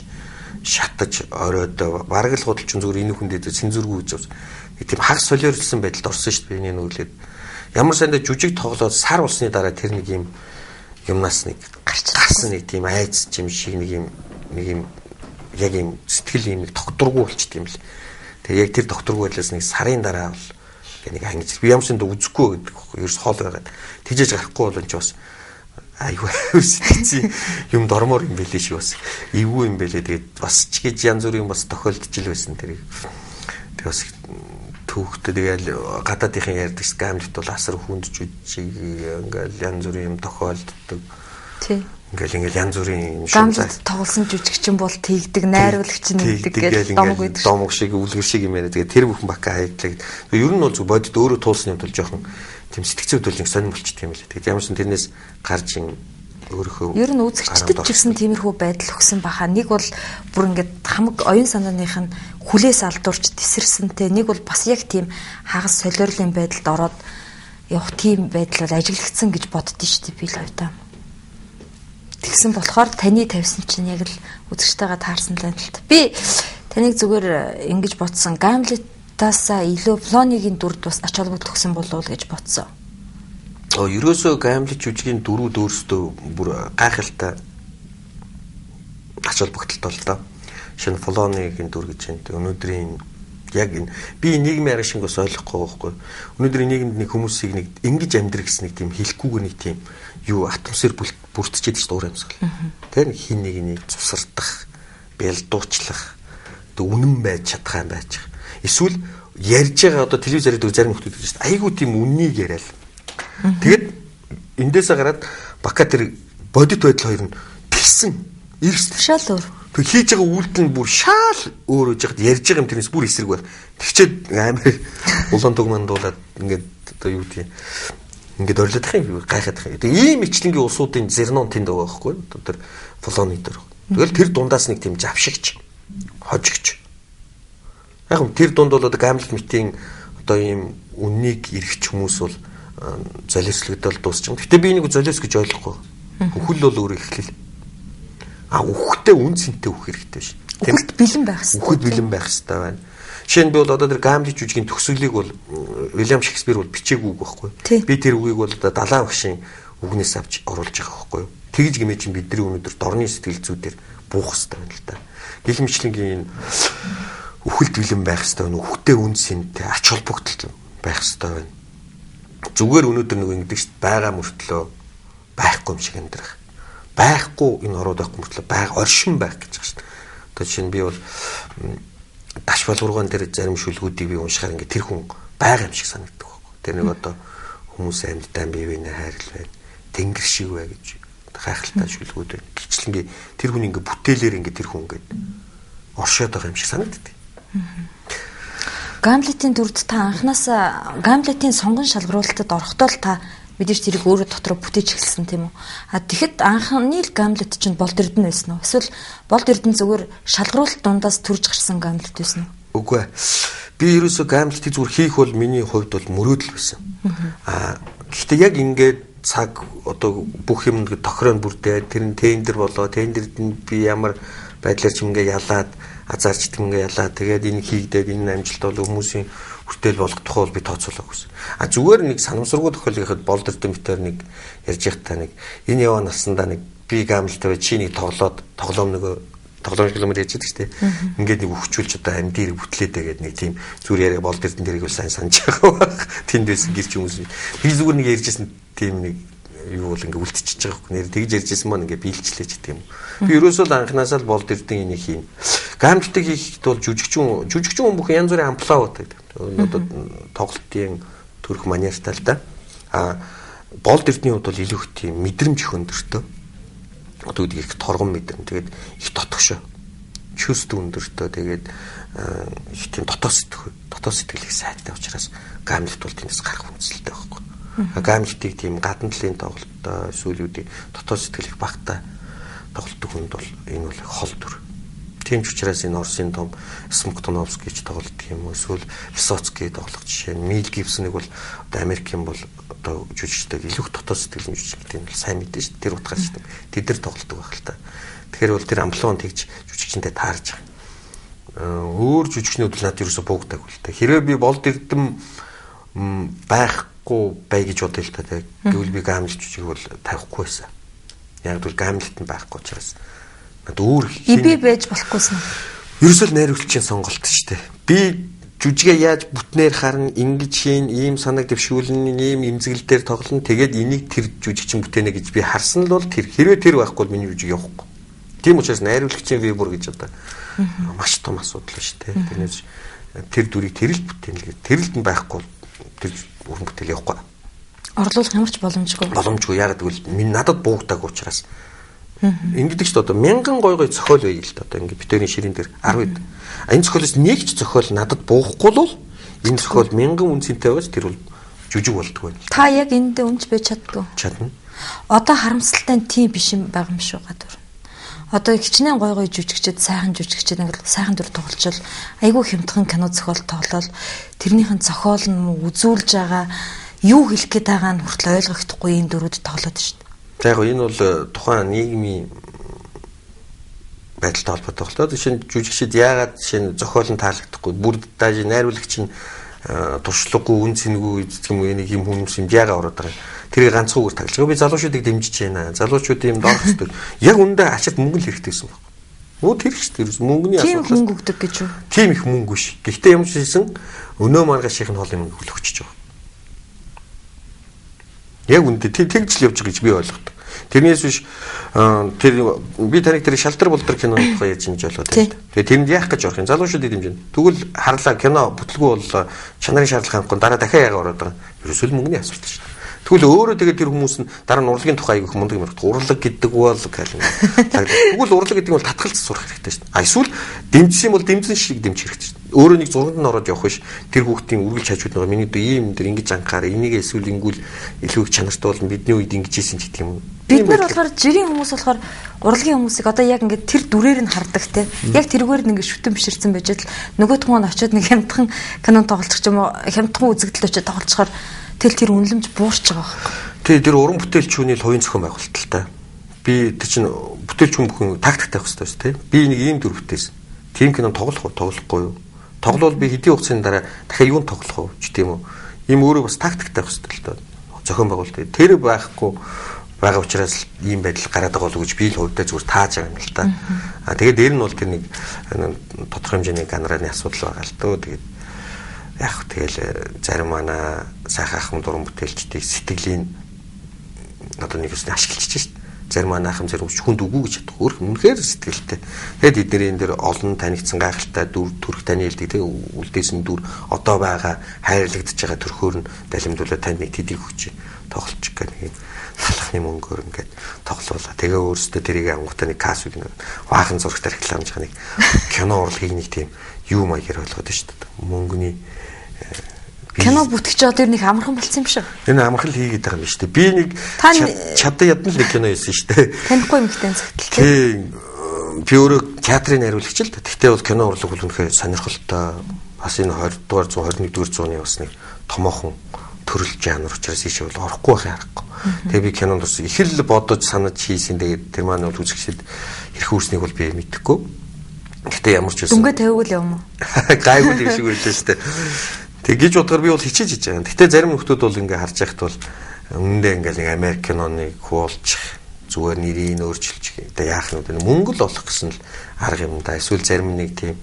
шатаж оройд бараг л худалч зүгээр энэ хүндээ цензургүй гэж байна. Тийм хаг солиорлсон байдалд орсон шүү дээ. Энэ нүглээд ямар сандаа жүжиг тоглоод сар болсны дараа тэр нэг юм юмнаас нэг гарсан нэг тийм айц юм шиг нэг юм яг юм сэтгэл юм нэг докторгүй болчт юм л. Тэгээ яг тэр докторгүй байлаас нэг сарын дараа бол нэг ангиж би ямар сандаа үзэхгүй гэдэг ерөөс хоол байгаад тийжээж гарахгүй бол энэ ч бас айгүй сэтгэцийн юм дормоор юм бэлээ шүү бас. Эвгүй юм бэлээ. Тэгээд бас ч гэж янз бүрийн бас тохиолдчихл байсан тэрийг. Тэгээд бас түүхтэй тэгэл гадаадынхан ярьдаг Гамлет бол асар хүнд жүжиг ингээл янз бүрийн юм тохиолддог. Тий. Ингээл янз бүрийн юм Гамлет тоглосон жүжигчин бол тэгдэг, найруулагч нэгдэг гэж домог байдаг. Домог шиг үлгэр шиг юм яриа. Тэгээд тэр бүхэн бака хайдлаа. Ер нь бол зөв бодит өөрөө туулсны юм тул жоохон тийм сэтгцүүд бол нэг сонир болчт юм лээ. Тэгээд ямарсан тэрнээс гарч ин өөрөөхөө ер нь үзэгчдэд ч гэсэн тиймэрхүү байдал өгсөн баха. Нэг бол бүр ингээд хамаг оюун санааных нь хүлээс алдуурч тесэрсэнтэй. Нэг бол бас яг тийм хагас солиорлын байдалд ороод явах тийм байдал бол ажиглагдсан гэж боддөө шүү дээ би л автаа. Тэгсэн болохоор таны тавьсан чинь яг л үзэгчтэйгээ таарсан л байна л та. Би таныг зүгээр ингэж бодсон. Гамлетаасаа илүү Плонигийн дүрд бас ач холбогдол өгсөн болов уу гэж бодсон. Ерөөсөө Гамлет жүжигийн дөрүүд өөрсдөө бүр гайхалтай ач холбогдолтой л доо. Шинэ Плонигийн дүр гэж энэ өнөөдрийн яг энэ би нийгмийн арга шинг бас ойлгохгүй байхгүй. Өнөөдрийн нийгэмд нэг хүмүүсийг нэг ингэж амьдрах гэсэн нэг тийм хэлэхгүйгээр нэг тийм юу атмосфер бүрдчихэд шүү дээ уур амьсгал. Тэр нэг хин нэг цусардах, бэлдуучлах, үнэн байж чадхаа байж. Эсвэл ярьж байгаа одоо телевизээр дэх зарим хүмүүс гэж шүү дээ. Айгуу тийм үннийг яриад. Тэгээд эндээсээ гараад бака тэр бодит байдал хоёр нь тэгсэн эрс шал өөр. Тэг хийж байгаа үйлдэл нь бүр шаал өөр үж яхад ярьж байгаа юм тэрнээс бүр эсрэг байх. Тэгчээд амар улаан дугмандуулаад ингээд одоо юу гэдэг ингээд орилох юм гайхаад байгаа. Тэг ийм ичлэнгийн улсуудын зернон тэнд байгаа байхгүй юу? Тэр Плоны дээр. Тэгэл тэр дундаас нэг тийм завшигч, хожигч. Яг юм тэр дунд бол одоо Гамлет мэтийн одоо ийм үннийг эргэж хүмүүс бол золиослогдол дуусчих. Гэтэ би энийг золиос гэж ойлгохгүй. Үхэл бол өөр эхлэл. Үхтэй үн цэнтэй үх хэрэгтэй ш. Үхэлд бэлэн байх хэрэгтэй. Үхэлд бэлэн байх хэрэгтэй байна. Жишээ нь би бол одоо тэр Гамлет жүжигийн төгсгөлийг бол Уильям Шекспир бол бичээгүй үг байхгүй. Би тэр үгийг бол одоо далайн багшийн үгнээс авч оруулж байгаа байхгүй. Тэгж гэмээ чинь бидний өнөөдөр дорны сэтгэл зүйдээр буух хэрэгтэй байна л да. Гэлмичлэнгийн үхэлд бэлэн байх хэрэгтэй байна. Үхтэй үн цэнтэй ач холбогдол байх хэрэгтэй байна. Зүгээр өнөөдөр нэг ингэдэг шүү дээ. Бага мөртлөө байхгүй юм шиг амьдрах. Байхгүй энэ ороод байхгүй мөртлөө байга оршин байх гэж байна шүү дээ. Одоо жишээ нь би бол даш балгургаан дээр зарим шүлгүүдийг би уншихаар ингээд тэр хүн байгаа юм шиг санагддаг байхгүй. Тэр нэг одоо хүмүүс амьдтай бие биенээ хайрлал байна. Тэнгэр шиг бай гэж гайхалтай шүлгүүд байна. Гिचлэнгийн тэр хүн ингээд бүтээлээр ингээд тэр хүн ингээд оршоод байгаа юм шиг санагддаг. Гамлетийн дүрд та анханасаа Гамлетийн сонгон шалгаруулалтад орохдоо л та мэдээж тэрийг өөрөө дотроо бүтээж эхэлсэн тийм үү. Тэгэхэд анхны л Гамлет чинь Болд Эрдэнэ байсан уу? Эсвэл Болд Эрдэнэ зүгээр шалгаруулалт дундаас төрж гарсан Гамлет байсан уу? Үгүй ээ. Би ерөөсөө Гамлетийг зүгээр хийх бол миний хувьд бол мөрөөдөл байсан. Гэхдээ яг ингээд цаг одоо бүх юм тохироо бүрдээ тэр нь тендер болоо тендерд нь би ямар байдлаар ч ингээ ялаад азарч ингээ ялаа тэгээд энэ хийгдээд энэ амжилт бол хүмүүсийн хүртэл болгох бол би тооцоолоогүй гэсэн. Зүгээр нэг санамсаргуу тохиолдоход Болд Эрдэнэ мэтэр нэг ярьж байхдаа нэг энэ яваа насандаа нэг би Гамлеттэй чи нэг тоглоом километр ярьж байдаг шүү дээ. Ингээд нэг өвчүүлж одоо амьдыг бүтлээдээ гэдэг нэг тийм зүгээр яриа Болд Эрдэнэ дэрийг бол сайн санаж байгаа баг. Тэндээс гэрч хүмүүс. Би зүгээр нэг ярьжсэн тийм нэг юу бол ингээ үлдчихэж байгаа хөөх нэр тэгж ярьжсэн маань ингээ биелчлээч тийм. Би ерөөсөө л анханасаа л Болд Эрдэнэ энийг хийн. Гамлетыг хийхэд бол жүжигчин бүх янз бүрийн амплаа байдаг. Одоо тоглолтын төрх манертай л да. Болд Эрдэнэний хувьд бол илүү их тийм мэдрэмж их өндөртөө. одоо үүдийг их торгон мэдэрнэ. Тэгээд их дотгошоо. Чөстө өндөртөө тэгээд их тийм дотоод сэтгэл их сайтай учраас Гамлет бол тэндээс гарах үндэслэлтэй байхгүй. Гамлетийг тийм гадна талын тоглолттой эсвэл үүдийг дотоод сэтгэл их багтаа тоглолтог хүнд бол энэ бол хол төр. Тийм ч учраас энэ Оросын том Смоктуновский ч тоглолт юм уу эсвэл Высоцкий тоглох жишээ нь Мел Гибсоныг бол одоо Америкийн бол одоо жүжигчтэй илүү дотоод сэтгэлийн жүжигчтэй нь сайн мэдэн шүү дээ. Тэр утгаас шүү дээ. Тэд нар тоглолтог байх л та. Тэгэхээр бол тэр амплуун тэгж жүжигчтэй таарж байгаа. Өөр жүжигчнүүд бол надад ерөөсө буугдаг л та. Хэрвээ би болд эрдэм байхгүй бай гэж бодъё л та. Гэвэл би Гамлет жүжиг бол тавихгүй байсан. Яг бол Гамлет нь байхгүй учраас өөр би байж болохгүйсэн. Ерөөсөө найруулагчийн сонголт шүү дээ. Би жүжигээ яаж бүтнээр харна, ингэж хийн, ийм санааг дэвшүүлнэ, ийм имзэгэл дээр тоглоно. Тэгээд энийг тэр жүжигчин бүтээнэ гэж би харсан л бол тэр хэрвээ тэр байхгүй бол миний жүжиг явахгүй. Тийм учраас найруулагчийн вебер гэж одоо маш том асуудал шүү дээ. Тэрнээс тэр дүрийг тэрэлд бүтээнэ гэдэг. Тэрэлд нь байхгүй тэр өрн бүтээл явахгүй. Орлуулах ямар ч боломжгүй. Боломжгүй. Яг гэвэл минь надад буугдаг учраас. Ингэдэг ч одоо мянган гой зохиол байл л да. Одоо ингэ битэрийн ширийн дээр 10 хэд. Энэ зохиолоос нэг ч зохиол надад буухгүй л энэ зохиол мянган үнцэнтэй байгаач тэр бол жүжиг болдгоо. Та яг эндээ өмч байж чаддгүй. Чадна. Одоо харамсалтай нь тийм биш юм байгаа юм шүү гадуур. Одоо хичнээн гой жүжигчд сайхан жүжигчд ингээл сайхан дүр тоглолцол айгүй хямдхан кино зохиол тоглол тэрнийхэн зохиол нь үзүүлж байгаа юу хэлэх гээд байгаа нь хүртэл ойлгохдохгүй энэ дүрүүд тоглоод шүү дээ. За яг энэ бол тухайн нийгмийн байдалтай холбоотой болтой. Жишээ нь жүжигчид яагаад жишээ нь зохиол нь таалагдахгүй бүр дааж найруулагч нь туршлагагүй үн цэнгүй гэдэг юм уу нэг юм хүмүүс юм яагаад ороод байгаа. Тэрийг ганцхан үгээр таглаж. Би залуучуудыг дэмжиж байна. Залуучуудын юм дорох хэрэгтэй. Яг үндэ ачаад мөнгө л хэрэгтэйсэн баг. Өө тэр их тэр мөнгөний асуудал. Тийм мөнгө өгдөг гэж үү? Тийм их мөнгө биш. Гэхдээ ямар ч хэлсэн өнөө маргашийн хоолын мөнгө хүлэгчиж байгаа. Яг үндэ тэгж л явж байгаа гэж би ойлгодог. Тэрнээс биш тэр би таныг тэр шалтар болдор киноны тухай ярьж ингэж болоод байна. Тэгээ тэнд яах гэж орох юм? Залуучуудыг дэмжинэ. Тэгвэл харлаа кино бүтлгүй боллоо. Чанарын шаардлага хангахгүй дараа дахиад яагаад ороод байгаа. Ерөөсөө л мөнгөний асуудал шүү дээ. Тэгвэл өөрөө тэгээд тэр хүмүүс нь дараа нь урлагийн тухай айгүйх мундаг юм байна. Урлаг гэдэг бол гэхэл. Тэгвэл урлаг гэдэг нь бол татгалзаж сурах хэрэгтэй шүү дээ. А эсвэл дэмжсэн бол дэмжсэн шиг дэмжих хэрэгтэй шүү дээ. Өөрөө нэг зурганд нь ороод явах биш. Тэр хүүхдийн үргэлж хажууд байгаа миний дөө ийм дэр ингэж анхаараа энийг эсвэл ингүүл илүү их чанартай бол бидний үед ингэж ийсэн ч гэдэг юм. Бид нар болохоор жирийн хүмүүс болохоор урлагийн хүмүүсийг одоо яг ингээд тэр дүрээр нь хардаг те. Яг тэргээр нь ингээд шүтэн биширсэн байж л нөгөөх нь очиод нэг хямдхан кинон тоглолцох юм уу хямдхан үзэгдэл очиод тоглолцохоор тэр үнэлэмж буурч байгаа байхгүй. Тэгээ тэр уран бүтээлчүүний хувийн зохион байгуулалттай. Би тэр чинь бүтээлч хүн бүхэн тактиктай байх хэрэгтэй шүү дээ. Би нэг ийм дүр бүтээсэн. Тим кинон тоглохгүй юу? Тоглол би хэдийн хугацааны дараа дахиад юунд тоглох вэ ч тийм үү? Ийм өөрөө бас тактиктай байх хэрэгтэй л доо. Зохион байгуулалт. Тэр байхгүй байгаа учраас ийм байдал гараад байгаа болов уу гэж би л хувьдаа зүгээр тааж байгаа юм л та. Тэгээд дээр нь бол тэр нэг тодорхой хэмжээний генералны асуудал байгаа л дөө. Тэгээд яг тэгэл зарим манай сайхан ахмад уран бүтээлчдийн сэтгэлийн одоо нэг үсний ашиглаж шít. Зарим манай ахмад зарим хүнд үгүй гэж ядах. Өөр үнэхээр сэтгэлтэй. Тэгэд эдгээр энэ дэр олон танигдсан гайхалтай дүр төрх таны хэлдэг те үлдээсэн дүр одоо байгаа хайрлагдж байгаа төрхөөр нь далимдуулаад танд нэг тэдийг өгч тоглолчих гэх нэг талхны мөнгөөр ингээд тоглоулаа. Тэгээ өөрөөсөө тэрийг ангуудаа нэг кас үг нэг баахан зурагтай рекламж байгаа нэг кино урлагийг нэг тийм юу маягаар ойлгоод шүү дээ. Мөнгөний кино бүтгэж байгаа тэр нэг амархан болсон юм шиг. Энэ амархан л хийгээд байгаа юм шүү дээ. Би нэг чадаа ядна л нэг кино хийсэн шүү дээ. Танихгүй юм ихтэй зөвхөн. Тийм. Би өөрөө театрын найруулагч л да. Тэгтээ бол кино урлаг бол үнэхээр сонирхолтой. Бас энэ 20 дугаар 21-р зууны бас нэг томоохон төрөл жанр учраас ийшээ бол орохгүй байхын аргагүй. Тэгээ би кинонд бас их л бодож санаж хийсэн. Тэгээд тэр маань бол үзэгчид ирэх үүснийг бол би мэдэхгүй. Гэтэ ямар ч байсан. Дүнгээ тавиул юм уу? Гайгүй юм шиг байлаа шүү дээ. Тэгэж бодохоор би бол хичээж хийж байгаа. Гэтэ зарим хүмүүс бол ингээ харж байхад бол өмнөдөө ингээл нэг Америк киноны хуулчих зүгээр нэрийг өөрчилж тэгээ яах нь мөнгө л олох гэсэн л арга юм да. Эсвэл зарим нэг тийм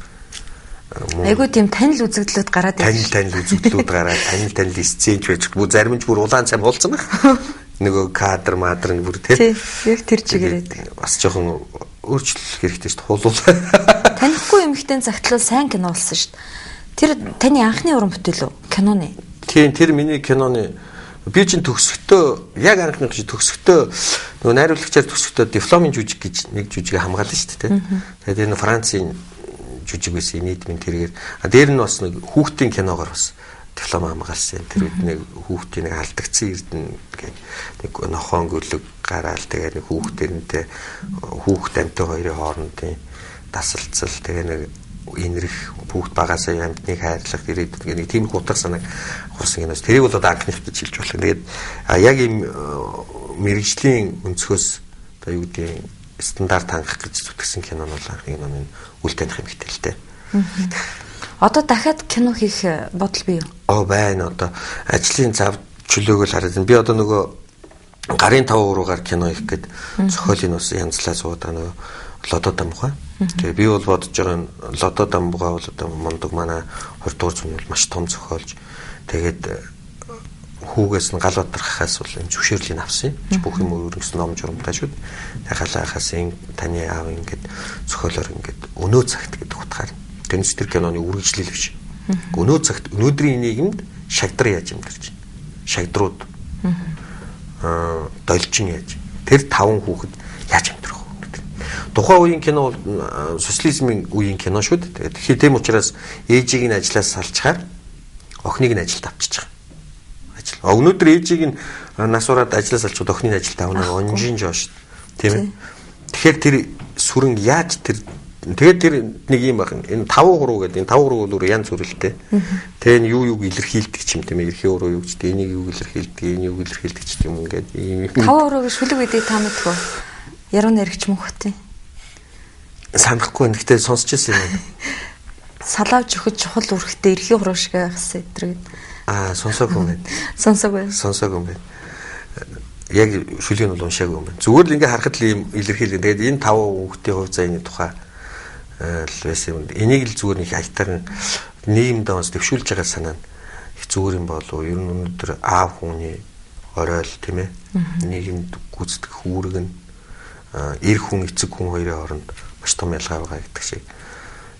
айгуу тийм танил үзэгдлүүд гараад байна. Танил үзэгдлүүд гараад танил сценч байж бүр зарим нь бүр улаан цам болсон байх. Нөгөө кадр мадр нь бүр тийм. Яг тэр чигээрээ. Бас жоохон өөрчлөх хэрэгтэй шүү дээ. Хулуул. Танихгүй юм ихтэй загтлал сайн кино болсон шүү дээ. Тэр таны анхны уран бүтээл үү? Киноны. Тийм, тэр миний киноны Би чинь төгсөхдөө яг анхны төгсөхдөө нөгөө найруулагчаар төгсөхдөө дипломын жүжиг гэж нэг жүжиг хамгаалсан шүү дээ. Тэгээд энэ Францын жүжиг байсан нийтмийн тэргээр. Дээр нь бас нэг хүүхдийн киногоор бас диплом хамгаалсан. Тэр үед нэг хүүхдийн нэг алдагдсан эрдэнэ гэх нэг нохон гөлөг гараал тэгээд нэг хүүхдэрнтэй хүүхд амтай хоёрын хоорондын дасалцал тэгээд нэг энэрх хүүхд багасаа амьтныг хайрлах ирээдүйд нэг тийм их утга санааг хурсан гинэс тэрийг бол одоо анхныхд шилж болох. Тэгээд яг ийм мэрэгжлийн өнцгөөс одоо юу гэдэг стандарт хангах гэж зүтгэсэн кино нь бол анхны киноны үл таних юм хэтэлтэй. Одоо дахиад кино хийх бодол бий юу? Байна одоо ажлын зав чөлөөгөө л хараад. Би одоо нөгөө гарын 5 уруугаар кино хийх гээд зохиолын ус янзлаа суудаа нөгөө лодо дамбугай. Тэгээ би бол бодож байгаа лодо дамбугай бол одоо мундаг манай 20 дугаар зууны бол маш том зохиолж. Тэгээд хүүгээс нь гал батрахаас бол энэ зөвшөөрлийг авсан юм. Бүх юм өргөсөн ном журамтай шүү. Тэгээ галаахаас таны аав ингээд зохиолоор ингээд өнөө цагт гэдэг утгаар. Тэнцс тэр киноны үргэлжлэл биш. Өнөө цагт өнөөдрийн нийгэмд шагдар яаж амьдарч байна? Шагдрууд долчин яаж? Тэр 5 хүүхэд яаж амьдрах вэ? Тухайн үеийн кино бол социализмын үеийн кино шүү дээ. Тэгэхээр тийм учраас ээжийг нь ажлаас салчаар охиныг нь ажилд авчиж байгаа. Өнөөдөр ээжийг нь насураад ажлаас салчууд охиныг ажилд авна онжин жоош. Тийм ээ. Тэгэхээр тэр сүрэн яаж тэгээд тэр нэг юм байна. Энэ 5 хуруу гэдэг. Энэ 5 хуруу бол янз бүрэлтэй. Тэгээ энэ юу илэрхийлдэг ч юм тийм ээ. Эрхийн хуруу юу гэдэг. Энийг юу илэрхийлдэг, энэ юу илэрхийлдэг ч юм ингээд ийм 5 хурууг шүлэг үдээ та мэдгүй. Яруу нэрэгч мөнхтэй. Санахгүй. Гэхдээ сонсч ирсэн юм. Салаавч өхөж чухал үрхтэй эрхийн хуруу шиг байхсан эдрэг. Сонсоогүй юм байна. Сонсоогүй юм байна. Яг шүлгийг нь уншаагүй юм байна. Зүгээр л ингээ харахад л ийм илэрхийлдэг. Тэгээд энэ 5 хүүхдийн хувь заяаны тухай л байсан юм. Энийг л зүгээр нэг аятар нийгэмд онц төвшүүлж байгаа санаа их зүгээр юм болов уу? Ер нь өнөөдөр аав хүний оройл тийм ээ. Нийгэмд гүйцэтгэх үүрэг нь эр хүн эцэг хүн хоёрын хооронд маш том ялгаа байгаа гэдэг шиг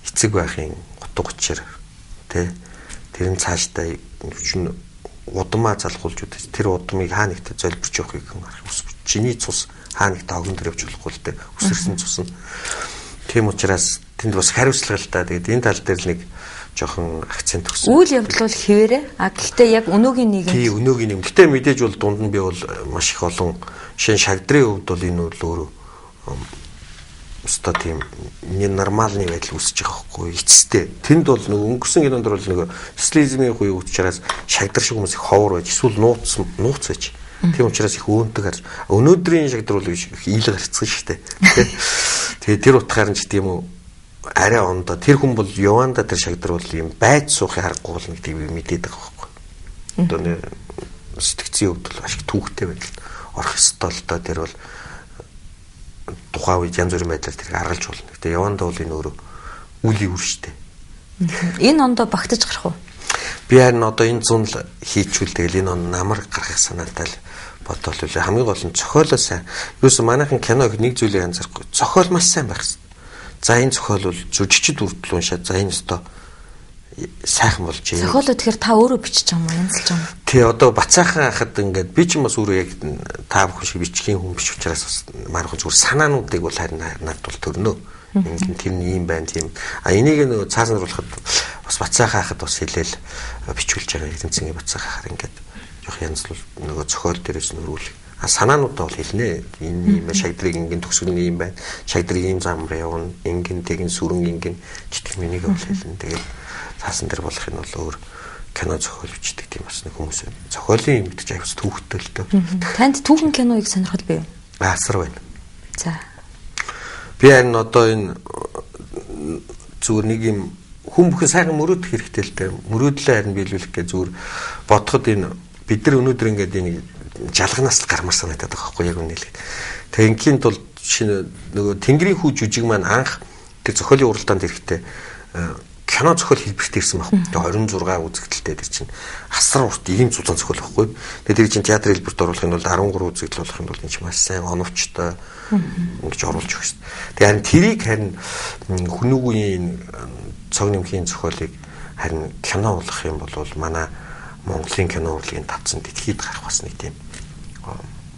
эцэг байхын утга учир тий тэр нь цаашдаа чинь удамаа залхуулж үдэж тэр удмыг хаа нэгт золбирч явахыг хүсв. Чиний цус хаа нэгт огн төрөвч болохгүй л дээ. Үсэрсэн цус нь. Тийм учраас тэнд бас хариуцлагатай. Тэгээд энэ тал дээр л нэг жоохон акцент өгсөн. Үйл явдал бол хэвээрээ. Гэхдээ яг өнөөгийн нийгэм. Тий, өнөөгийн нийгэм. Гэтэ мэдээж бол дунд нь би бол маш их олон шин шагдрын хувьд бол энэ бол өөрөө өстой тийм нормалны байдал үүсэж байгаа хгүй эцэстэй. Тэнд бол нөгөө өнгөрсөн кинонд бол нөгөө социализмын үе учраас шагдар шиг хүмүүс их ховор байж эсвэл нууц байж. Тийм учраас их өөнтөг харж өнөөдрийн шагдар бол их ил гарцсан шүү дээ. Тэгээ тэр утгаар нь ч тийм үү арай ондоо тэр хүн бол Яванда тэр шагдар бол юм байж суухын аргагүй бол нэг тийм мэдээд байгаа байхгүй. Одоо нэг сэтгцийн хувьд бол ашиг түүхтэй байдал орох ёстой л доо тэр бол тухайн үед янз бүрийн байдлаар тэрийг аргалж болно. Гэтэ Яванда бол энэ өөрөө үлийн үр штэ. Энэ ондоо багтаж гарах уу? Би харин одоо энэ зун л хийчүүл тэгэл энэ он намар гаргах санаатай л бодвол хамгийн гол нь зохиолоо сайн. Юусе манайхан киног нэг зүйлийг анзаарахгүй. Зохиол маш сайн байх хэрэгтэй. За энэ зохиол бол жүжигчд үрдэл уншаад за энэ өстой сайхан болж байна. Зохиолоо тэгэхээр та өөрөө бичиж байгаа юм янзлж байгаа юм. Тий одоо бацаахан хахад ингээд би ч юм бас өөрөө яг та бүхэн шиг бичгийн хүн биш учраас бас манайхан зүгээр санаануудыг бол харин надад бол төрнөө. Ингээд тэр нь юм байна тийм. Энийг нөгөө цааснаруулахад бас бацаахан хахад бас хэлээл бичүүлж байгаа эзэмцэнгийн бацаахан хахаар ингээд жоох янзлал нөгөө зохиол дээрээс нөрүүлэх. Санаануудаа бол хэлнэ. Энэ юм шагдрыг ингээд төгсгөний юм байна. Шагдрыг ийм замраа явна. Ингээд тэгин сүрэн ингээд читгэх минийг бол хэлнэ. Тэгээд цаасан дээр болох нь бол өөр кино зохиол бичдэг тийм бас нэг хүмүүс байна. Зохиолын юм гэдэг чинь аюус түүхтэй л дөө. Танд түүхэн киноыг сонирхол бий юу? Асар байна. За. Би харин одоо энэ зүгээр нэг юм хүн бүхэн сайхан мөрөөдөх хэрэгтэй л дээ. Мөрөөдлөө харин биелүүлэх гэж зүгээр бодоход энэ бид нар өнөөдөр ингээд энэ жалганаас л гармаар санагдаад байгаа байхгүй яг үнэлээд. Тэгээ ингийн тул шинэ нөгөө Тэнгэрийн хүү жүжиг маань анх тэр зохиолын уралдаанд ирэхдээ кино зохиол хэлбэрт ирсэн баг. Тэгээ 26 үзэгдэлтэй тэр чинь асар урт ийм зузаан зохиол байхгүй. Тэгээ тэр чинь театр хэлбэрт оруулахын тулд 13 үзэгдэл болохын тулд энэ чинь маш сайн оновчтой ингэж оруулж өгч шв. Тэгээ харин тэрийг харин хүнүүгийн цог нэмхийн зохиолыг харин кино болгох юм бол манай Монголын кино урлагийн тавцсан дэлхийд гарах бас нэг тийм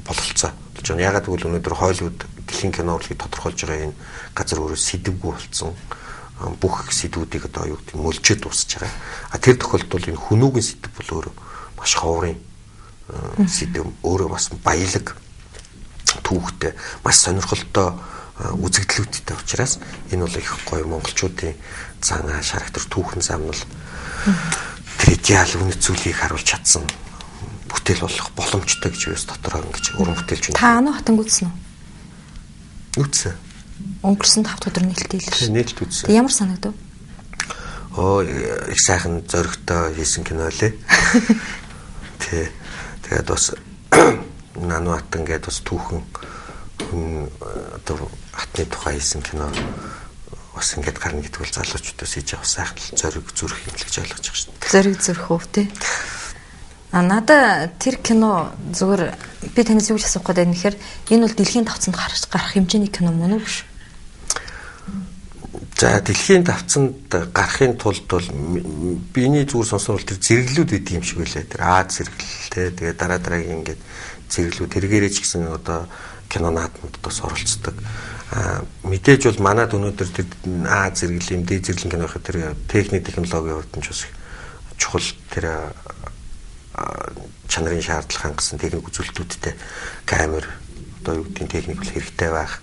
бололцоо болж байна. Ягаад гэвэл өнөөдөр Холливуд дэлхийн кино урлагийг тодорхойлж байгаа энэ газар өөрөө сэдвгүй болсон. Бүх сэдвүүдийг одоо юу гэдэг мөлжөд дуусч байгаа. Тэр тохиолдолд энэ хүнүүгийн сэдв бол өөрөө маш ховрын сэдв, өөрөө бас баялаг түүхтэй, маш сонирхолтой үзэгдлүүдтэй учраас энэ бол их гоё монголчуудын зан шарактер түүхэн замнал тэр идеал үнэт зүйлийг харуулж чадсан бүтээл болох боломжтой гэж юус дотороо ингэж уран бүтээлч байна. Та Ано хотон үзсэн үү? Үзсэн. Өнгөрсөн 5 өдөр нээлттэй л шүү. Нээлт үзсэн. Ямар санагдав? Их сайхан зөрөгтэй хийсэн кино лээ. Тэгээд бас Нано хатан гэдэг бас түүхэн одоо хатны тухай хийсэн кино бас ингэж гарна гэдэг бол залуучуудаас хийж авах сайхан зөрөг зүрх юм л гэж ойлгож байгаа шүү дээ. Зөрөг зүрх хөв тий. Надад тэр кино зүгээр би танаас юу ч асуух гээд байна гэхээр энэ бол дэлхийн давцанд гарах хэмжээний кино мөн үү биш? За дэлхийн давцанд гарахын тулд бол биний зүгээр сонсон бол тэр зэрэглүүд үүд юм шиг байлаа. Тэр Аз зэрэглэл те тэгээ дараагийн ингээд зэрэглүүд тэргээрээ ч гэсэн одоо кино наадмад бас оролцдог. Мэдээж бол манад өнөөдөр тэр Аз зэрэглэл юм дэ зэрэглэн кино гэхээр тэр техник технологийн хувьд нь ч бас чухал тэр чанарын шаардлага хангасан техник үзүүлэлтүүдтэй камер одоо юу гэдгийг техник бол хэрэгтэй байх.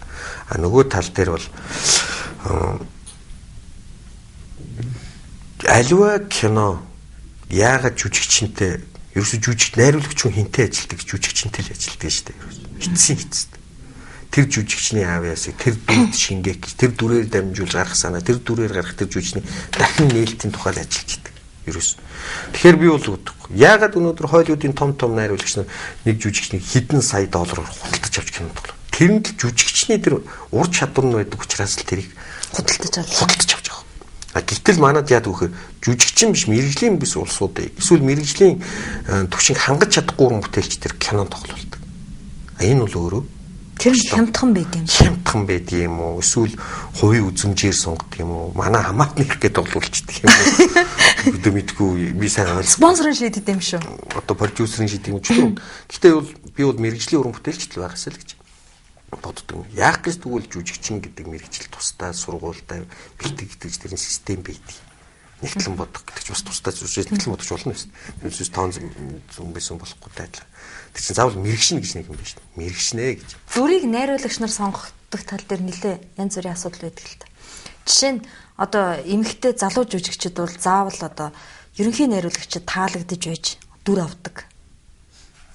Нөгөө тал дээр бол аливаа кино яагаад жүжигчнтэй ерөөсө жүжиг найруулагч хүн хинтээ ажилтдаг жүжигчнтэй л ажилтдаг шүү дээ. Эцсийн хэцэд. Тэр жүжигчний аав яасыг тэр дүрд шингээх тэр дүрээр дамжуулж гарах санаа тэр дүрээр гарах тэр жүжигчний дахин нээлтийн тухай ажиллаж идэг. Ерөөс. Тэгэхээр би бол үгүй. Яагаад өнөөдөр Холливуудын том найруулагч нэг жүжигчнийг хэдэн сая доллараар худалдаж авч кинонд тоглоо. Тэр нь жүжигчний тэр ур чадвар нь байдаг учраас л тэрийг худалдаж авч байгаа. Гэтэл манад яадаг вөхөр жүжигчин биш мэрэгжлийн бис улсуудыг эсвэл мэрэгжлийн төвшинг хангаж чадахгүй уран бүтээлч тэр кинонд тоглолдог. Энэ бол өөрөө тэр хямдхан байд юм. Хямдхан байд юм уу? Эсвэл хувийн үзмжээр сунгад юм уу? Манай хамаатных гэдэг тоглуулчдаг юм уу? Өдөө мэдгүй би сайн ойлгосон. Спонсорын шийдэд юм шүү. Одоо продюсерын шийдэг юм ч юм. Гэхдээ би бол мэрэгжлийн уран бүтээлч л байгаасаа л гэж боддог. Яг гэж тэгвэл жүжигчин гэдэг мэрэгжил тусдаа сургуультай бэлтгэж тэр систем байдаг. Нэгтлэн бодох гэдэг чинь бас тусдаа зүйлсээ нэгтлэн бодож болно шүү дээ. Юусээс 5 зүүн байсан болохгүй тайлбар. Тэр чинь заавал мэрэгшин гэж нэг юм байна шүү дээ. Мэрэгшнэ гэж. Зүрийг найруулагч нар сонгохдох тал дээр нэлээ янз бүрийн асуудал байдаг л та. Жишээ нь одоо эмэгтэй залуу жүжигчид бол заавал одоо ерөнхий найруулагчид таалагдж байж дүр авдаг.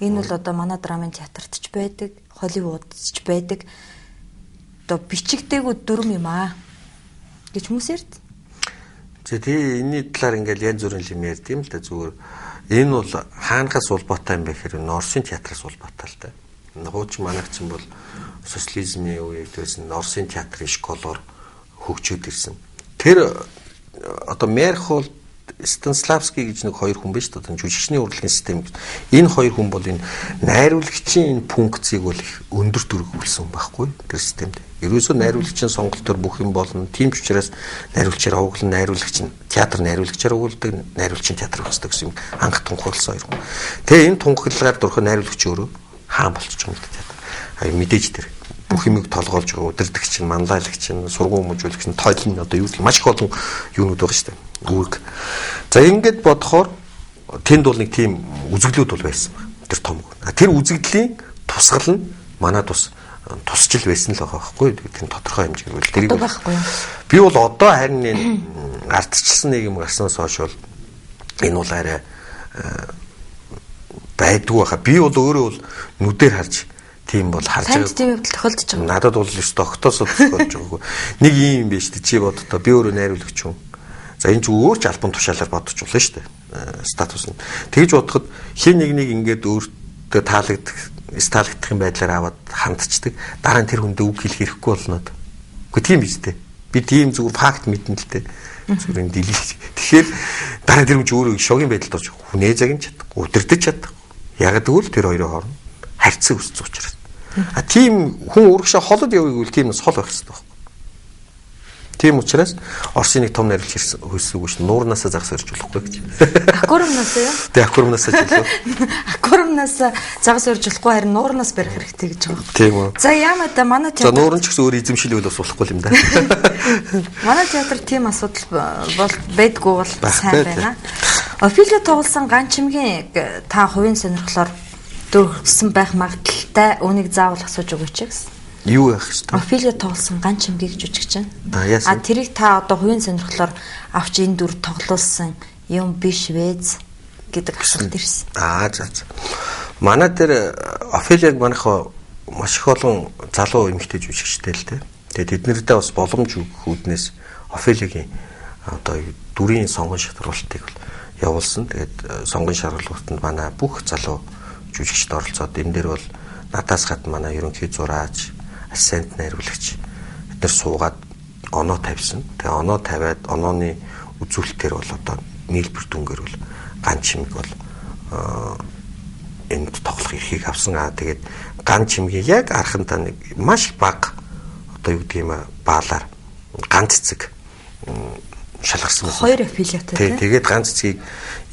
Энэ бол одоо манай драмын театрт ч байдаг, Холливуудд ч байдаг. Одоо бичигдээгүй дүрм юм аа гэж хүмүүс ярьд. Тэгээ энэний талаар ингээл янз бүрийн юм ярьд юм л да зүгээр. Энэ бол хаанахаас улбаатай юм бэ гэхээр Орсын театраас улбаатай л да. Хуучин манайч бол социализмын үед байсан Орсын театрын школоор хөгжөөд ирсэн. Тэр одоо Мерхол Станиславский гэж нэг хоёр хүн байна шүү дээ. Жүжигчний урлагийн систем. Энэ хоёр хүн бол энэ найруулагчийн энэ функцийг бол их өндөр төрөлхүүлсэн байхгүй тэр системд. Ерөөсөө найруулагчийн сонголтоор бүх юм болно. Тийм ч учраас найруулагчаар овоглон найруулагч нь театр найруулагчаар овоглдог, найруулагчийн театр өгсдөг гэсэн юм анх тунхагласан хоёр хүн. Тэгээ энэ тунхаглагаар дөрхөн найруулагч өөрөө хаан болчих юм гэдэг театр. Мэдээж тэр бүх юмыг толгоолж байгаа удирдагч нь, манлайлагч нь, сургууль мужуулагч нь, тойлын одоо юу гэх маш их олон юунууд байгаа шүү дээ. Үүрэг. За ингэж бодохоор тэнд бол нэг тийм үзэгдлүүд бол байсан байна. Тэр том. Тэр үзэгдлийн тусгал нь манад бас тусчил байсан л байгаа байхгүй. Тэр тодорхой хэмжээг бол тэрийг би бол одоо харин энэ ардчилсан нэг юм гарснаас хойш бол энэ бол арай байдгүй байхаа. Би бол өөрөө бол нүдээр харж тийм бол харж байгаа. Тийм хэвдэл тохиолдож байгаа. Надад бол ёс тогтоосоо тохиолж байгаагүй. Нэг юм биш үү чи боддоо би өөрөө найруулагч юм. За энэ ч өөр ч альбом тушаалаар бодож болно шүү дээ. Статус нь. Тэгж бодоход хин нэг ингээд өөртөө таалагдах юм байдлаар аваад хандцдаг. Дараа нь тэр хүндээ үг хэлэх хэрэггүй болнод. Үгүй тийм биз дээ. Би тийм зүгээр факт мэднэ л дээ. Зүгээр энэ дэлгэж. Тэгэхээр дараа тэр хүн ч өөрөө шогийн байдалд орж хүнээ загнаж чадахгүй, удирдах чадахгүй. Яг тэгвэл тэр хоёрын хооронд харьцаа үүсэх учраас. Тийм хүн урагшаа холод явъя гэвэл тийм нас хол байх хэрэгтэй байна. Тийм учраас Оросын нэг том найруулагч хөөсөөгүй шин нуурнаасаа загас өрж болохгүй гэж. Аквариумнаас юу? Тэг аквариумнаасаа жилүү. Аквариумнаас загас өрж болохгүй харин нуурнаас барих хэрэгтэй гэж байгаа. Тийм үү. За яамаа да манай За театр. нуурн ч гэсэн өөр эзэмшил өгөл бас болохгүй юм да. Манай театр тийм асуудал бол байдгүй бол сайн бай, байна. Офилио тоглосон Ганчимгийн та хувийн сонирхлоор дөрвсөн байх магадaltaй үүнийг заавал асууж өгөөч гэсэн. Юу яах вэ? Офилио тоглосон Ганчимгийг жүжигчин. Яасан? Тэрийг та одоо хувийн сонирхлоор авч энэ дүр тоглуулсан юм биш вэз гэдэг асуулт ирсэн. За. Манай дээр Офелиаг манайхаа маш их олон залуу эмэгтэй жүжигчтэй л дээ. Тэгээд тэднэрдээ бас боломж өгөхүүднээс Офелигийн одоо дүрийн сонгон шалралтыг явуулсан. Тэгээд сонгон шалралтанд манай бүх залуу жүжигчд оролцоод энэ дээр бол надаас гадна манай ерөнхий зураач, ассистент найруулагч бид нар суугаад оноо тавьсан. Тэгээ оноо тавиад онооны үзүүлэлтээр бол одоо нийлбэр дүнгээр бол Ганчимэг бол энд тоглох эрхийг авсан. Тэгээд Ганчимгийг яг архантаа нэг маш бага одоо юу гэдэг юм баалаар ганц цэцэг шалгарсан байсан. Хоёр аффилиатай тийм. Тэгээд ганц цэцгийг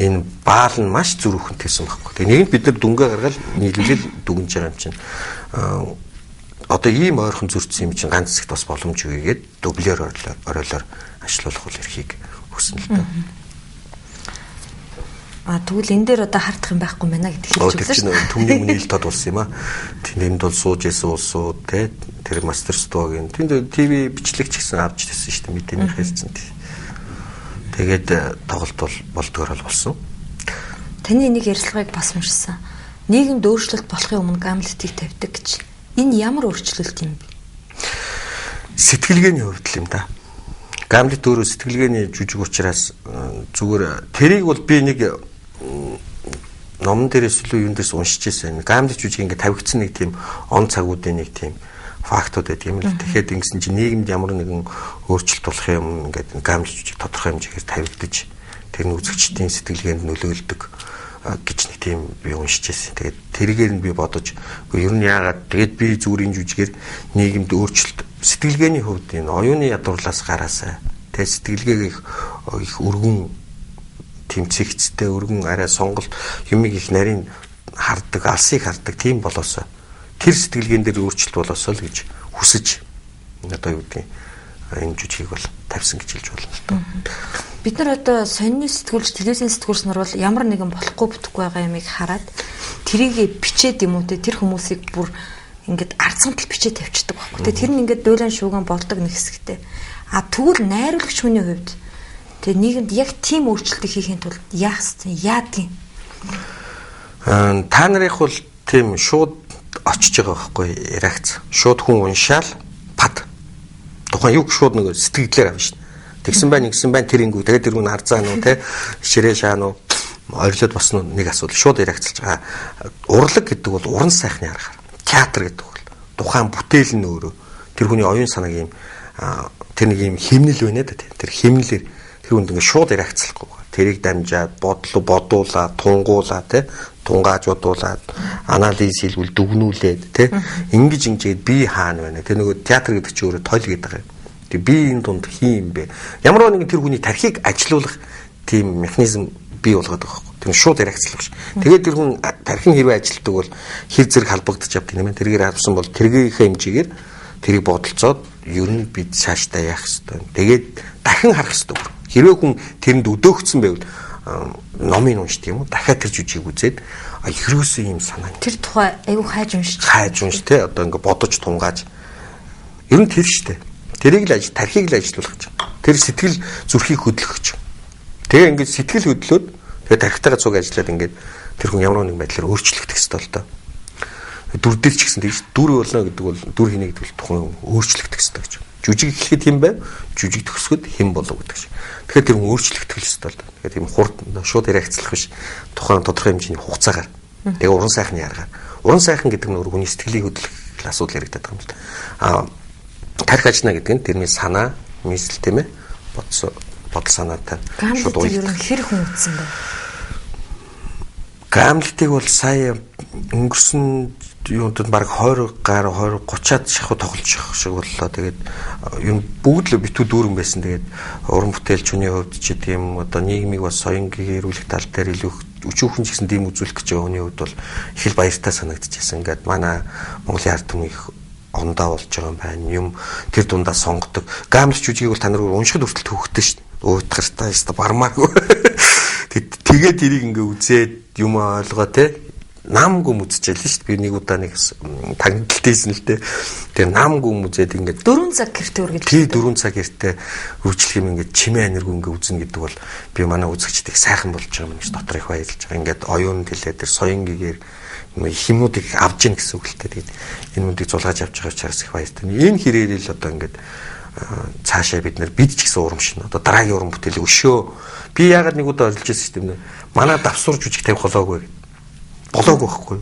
энэ баал нь маш зүрхөнд тавьсан байхгүй. Тэгээ нэгэнд бид нар дүнгээ гаргаад нийлүүлэл дүгнж байгаа юм чинь одоо ийм ойрхон зөрчсөн юм чинь ганц цэцэгт бас боломж өгөөгээд дублер оройлоор ажилуулах үл эрхийг өгсөн л доо. Тэгвэл энэ дээр одоо хардах юм байхгүй мэнэ гэдэг хэлж өгсөн шүү дээ. Түмний мөний ил тод болсон юм аа. Тэнд бол сууж исэн улсууд те тэр мастер стогын тэнд ТV бичлэгч гэсэн авч ирсэн шүү дээ. Мэдээний хэлсэн. Тэгээд тоглолт бол болдгоор болсон. Таны нэг ярилцлагыг бас уншсан. Нийгэмд өөрчлөлт болохын өмнө Гамлетийг тавьдаг гэж. Энэ ямар өөрчлөлт юм бэ? Сэтгэлгээний хувьд л юм да. Гамлет өөрөө сэтгэлгээний жүжиг учраас зүгээр тэрийг бол би нэг номон дээрээс илүү юун дээрс уншиж байсан. Гамлет жүжиг ингээд тавигдсан нэг тийм он цагуудын нэг тийм фактууд байдаг юм л. Тэгэхээр ингэсэн чинь нийгэмд ямар нэгэн өөрчлөлт болох юм ингээд Гамлет жүжиг тодорхой хэмжээгээр тавигдаж тэр нь үзэгчдийн сэтгэлгээнд нөлөөлдөг гэж нэг тийм би уншиж байсан. Тэгээд тэргээр нь би бодож ер нь яагаад тэгээд би зүрийн жүжигээр нийгэмд өөрчлөлт сэтгэлгээний хувьд энэ оюуны ядуурлаас гараасаа тэгээд сэтгэлгээг их өргөн тэмцэгцтэй өргөн арай сонголт юмыг их нарийн хардаг, алсыг хардаг тийм болоосоо тэр сэтгэлгээн дээр өөрчлөлт болоосоо л гэж хүсэж одоо юу гэдэг энэ жүжигийг бол тавьсан гэж хэлж болно л доо. Бид нар одоо сонины сэтгүүлч, телевизийн сэтгүүлч нар бол ямар нэгэн болохгүй бүтэхгүй байгаа юмыг хараад тэрийг бичээд юм уу те тэр хүмүүсийг бүр ингээд арцгантал бичээд тавьчихдаг байхгүй. Тэгээ тэр нь ингээд дуйлан шууган болдог нэг хэсэгтэй. Тэгвэл найруулагч хүний хувьд тэгээ нийгэмд яг тийм өөрчлөлтийг хийхин тулд яах вэ? Яадгийн? Та нарыг бол тийм шууд очиж байгаа байхгүй реакц. Шууд хүн уншаал пад. Тухайн юг шууд нэг сэтгэлээр авна шин. Тэгсэн байна, ингэсэн байна тэр ингүү. Тэгээд тэр хүн харцаа нуу те ширээ шаа нуу орилоод босноо нэг асуудал шууд реакцлж байгаа. Урлаг гэдэг бол уран сайхны аргаар. Театр гэдэг бол тухайн бүтээл нь өөрөө тэр хүний оюун санааг юм тэр нэг юм химнэл байна да тэр химнэлэр тэр хүнд ингээд шууд реакцлахгүй байгаа. Тэрийг дамжаад бодуулаад тунгуулаад те тунгааж бодуулаад анализ хийлгүүл дүгнүүлээд те ингэж би хаана байна. Тэр нөгөө театр гэдэг чинь өөрөө тойл гэдэг байгаа юм. Тэг би энэ дунд хин юм бэ. Ямар нэгэн тэр хүний тархийг ажилуулах тийм механизм бий болгоод байгаа юм. Тэр шууд реакцлах ш. Тэгээд тэр хүн тархин хэрвээ ажилтдаг бол хэр зэрэг халбагдаж явдаг юм. Тэргээр авсан бол тэргийнхээ хэмжээгээр тэрийг бодолцоод ер нь бид цаашдаа яах ёстой. Тэгээд дахин харах ёстой. Хэрвээ хүн тэрэнд өдөөгдсөн байвал номыг уншдаг юм уу? Дахиад тэр жүжиг үзээд ерөөсөө юм санаа. Тэр тухай айгүй хайж унш те одоо ингээ бодож тунгааж ер нь тэр штэ. Тэрийг л тархийг л ажилуулах гэж. Тэр сэтгэл зүрхийг хөдлөх гэж. Тэгээ ингээд сэтгэл хөдлөөд тэгээ тархитайгаа цуг ажиллаад ингээд тэр хүн ямар нэгэн байдлаар өөрчлөгдөх ёстой л доо. Дүр дээр ч гэсэн тэгж дүр болно гэдэг бол дүр хийнэ гэдэг бол тухайн өөрчлөгдөх ёстой гэж. Жүжиг эхлэхэд хэм байв, жүжиг төгсгöd хэм болов гэдэг чинь. Тэгэхээр тэр хүн өөрчлөгдөх ёстой л доо. Тэгэхээр тийм хурд шууд реакцлах биш тухайн тодорхой хэмжээний хугацаагаар. Тэгээ уран сайхны аргаар. Уран сайхан гэдэг нь хүний сэтгэлийг хөдлөх асуудал яригдаад байгаа юм л да. Тарих ажна гэдэг нь тэрний санаа, нийслэл тийм ээ. Бодол санаатай шууд уу. Ер нь хэр хүн үтсэн бэ? Гамлетыг бол сая өнгөрсөн юунд баг 20 гар 20 30-аад шахуу тоглож явах шиг боллоо. Тэгээд юу бүгд л битүү дүүрэн байсан. Тэгээд уран бүтээлч хүний хувьд ч тийм одоо нийгмийг бас соён гэрүүлэх тал дээр илүү өчүүхэн ч гэсэн тийм үзүүлэх гэж байгаа хүний хувьд бол их л баяртай санагдчихсан. Ингээд манай Монголын ард түмэн их ондоо болж байгаа юм байна. Юм тэр дундаа сонгодог. Гамлч жүжигийг бол та нар уншихад хүртэл төвхтэй шүү дээ. Уутгартай шүү дээ. Бармааргүй. Тэгээд тэрийг ингээ үзээд юм ойлгоо те. Намгүй үзчихлээ шүү дээ. Би нэг удаа нэг тагналт хийсэн л дээ. Тэгээ намгүй үзээд ингээд 4 цаг гэртээ үргэлж. Тий 4 цаг гэртээ үргэлжлэх юм ингээд чимээ энерги ингээ үзнэ гэдэг бол би манай үзэгчдийг сайхан болж байгаа юм гэж дотор их баярлж байгаа. Ингээд оюун хэлээ тэр соён гэгээр химнүүдийг авж ийн гэсэн үг л дээ. Тэгээд энэ мөндийг зулгааж авч байгаа учраас их баяртай. Энэ хэрээрээ л одоо ингээд цаашаа бид ч гэсэн урамшин. Одоо дараагийн уран бүтээлийг өшөө. Би яагаад нэг удаа орилж ирсэн шүү дээ. Манай давсуур жүжиг тавих болоогүй. Болоогүй байхгүй.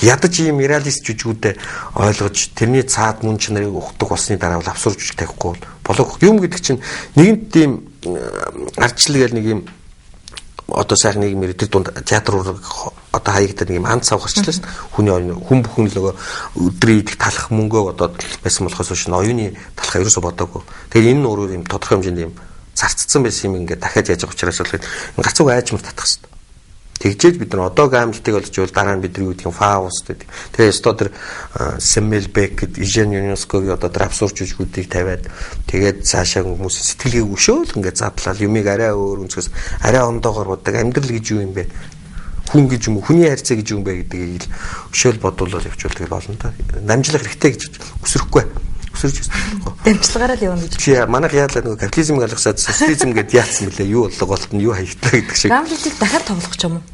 Ядаж ийм реалист жүжигүүдэд ойлгож тэрний цаад мөн чанарыг ухдаг болсны дараа бол авсур жүжиг тавихгүй болоогүй. Юм гэдэг чинь нэгэн тийм ардчлал гэл нэг юм одоо сайхан нэг мэр тэр дунд театр одоо хаягдаад нэг юм анц сав гарчлаа шүү дээ. Хүн бүхэн л өдрийн идэх талах мөнгөө одоо байсан болохоос биш оюуны талхаа ерөөсө бодоогүй. Тэгэхээр энэ нууруу юм тодорхой хэмжээнд юм зарцсан байсан юм ингээд дахиад яаж явах учраас бол гацууг айжмар татах хэрэгтэй. Тэгжээж бид нар одоо гамлтыг болж бол дараа нь бидний үеийн Фауст гэдэг. Тэгээ өстой тэр Сэмэл Бек гэдэг Ижен ЮНЕСКОгийн одоо тэр абсурд жүжигүүдийг тавиад тэгээд цаашаа хүмүүсийн сэтгэлийг өшөөл ингээд задлал юмыг арай өөр өнцгөөс арай ондоогоор бодог амьдрал гэж юу юм бэ? Хүн гэж юм уу? Хүний харьцаа гэж юм бэ гэдгийг л өшөөл бодуулаад явуул тэгэл болно та. Дамжлах хэрэгтэй гэж өсрөхгүй. Өсөрч байна. Дамжлагаараа л явна гэж. Чи манайх яалаа нөгөө капитализмыг алгасаад социализм гэдээ яатсан мөлий юу боллоо голт нь юу хаягдлаа гэдэг шиг. Гамлетийг дахиад тоглох ч юм уу?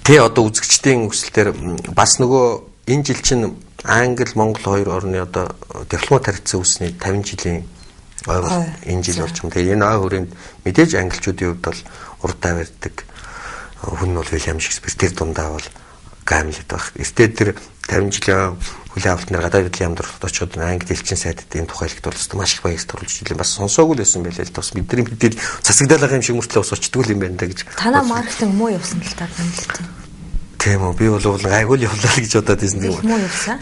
Тэ одоо үзэгчдийн өсөлтөөр бас нөгөө энэ жил чинь Англи, Монгол хоёр орны одоо дипломат харилцаа үүснээ 50 жилийн ой энэ жил болж юм. Тэгээ энэ ой хүрээнд мэдээж англичуудын хувьд бол урдаа барьдаг хүн нь бол Вильям Шекспир тэр дундаа бол Гамлет баг. Эртээ тэр 50 жилийн хүлээн авалт нар гадаад хэлний хамдралт очоод англи элчин сайдд энэ тухайлт бол маш их баярт оруулж ирлээ. Бас сонсоогүй л байсан байлээ л бас бидний мэдээд цацагдаалаа юм шиг мөртлөө бас очтгүй юм байна да гэж. Танаа маркетинг муу явсан л та Гамлет. Тийм үү би бол айгуул явлаа гэж бодоод байсан юм.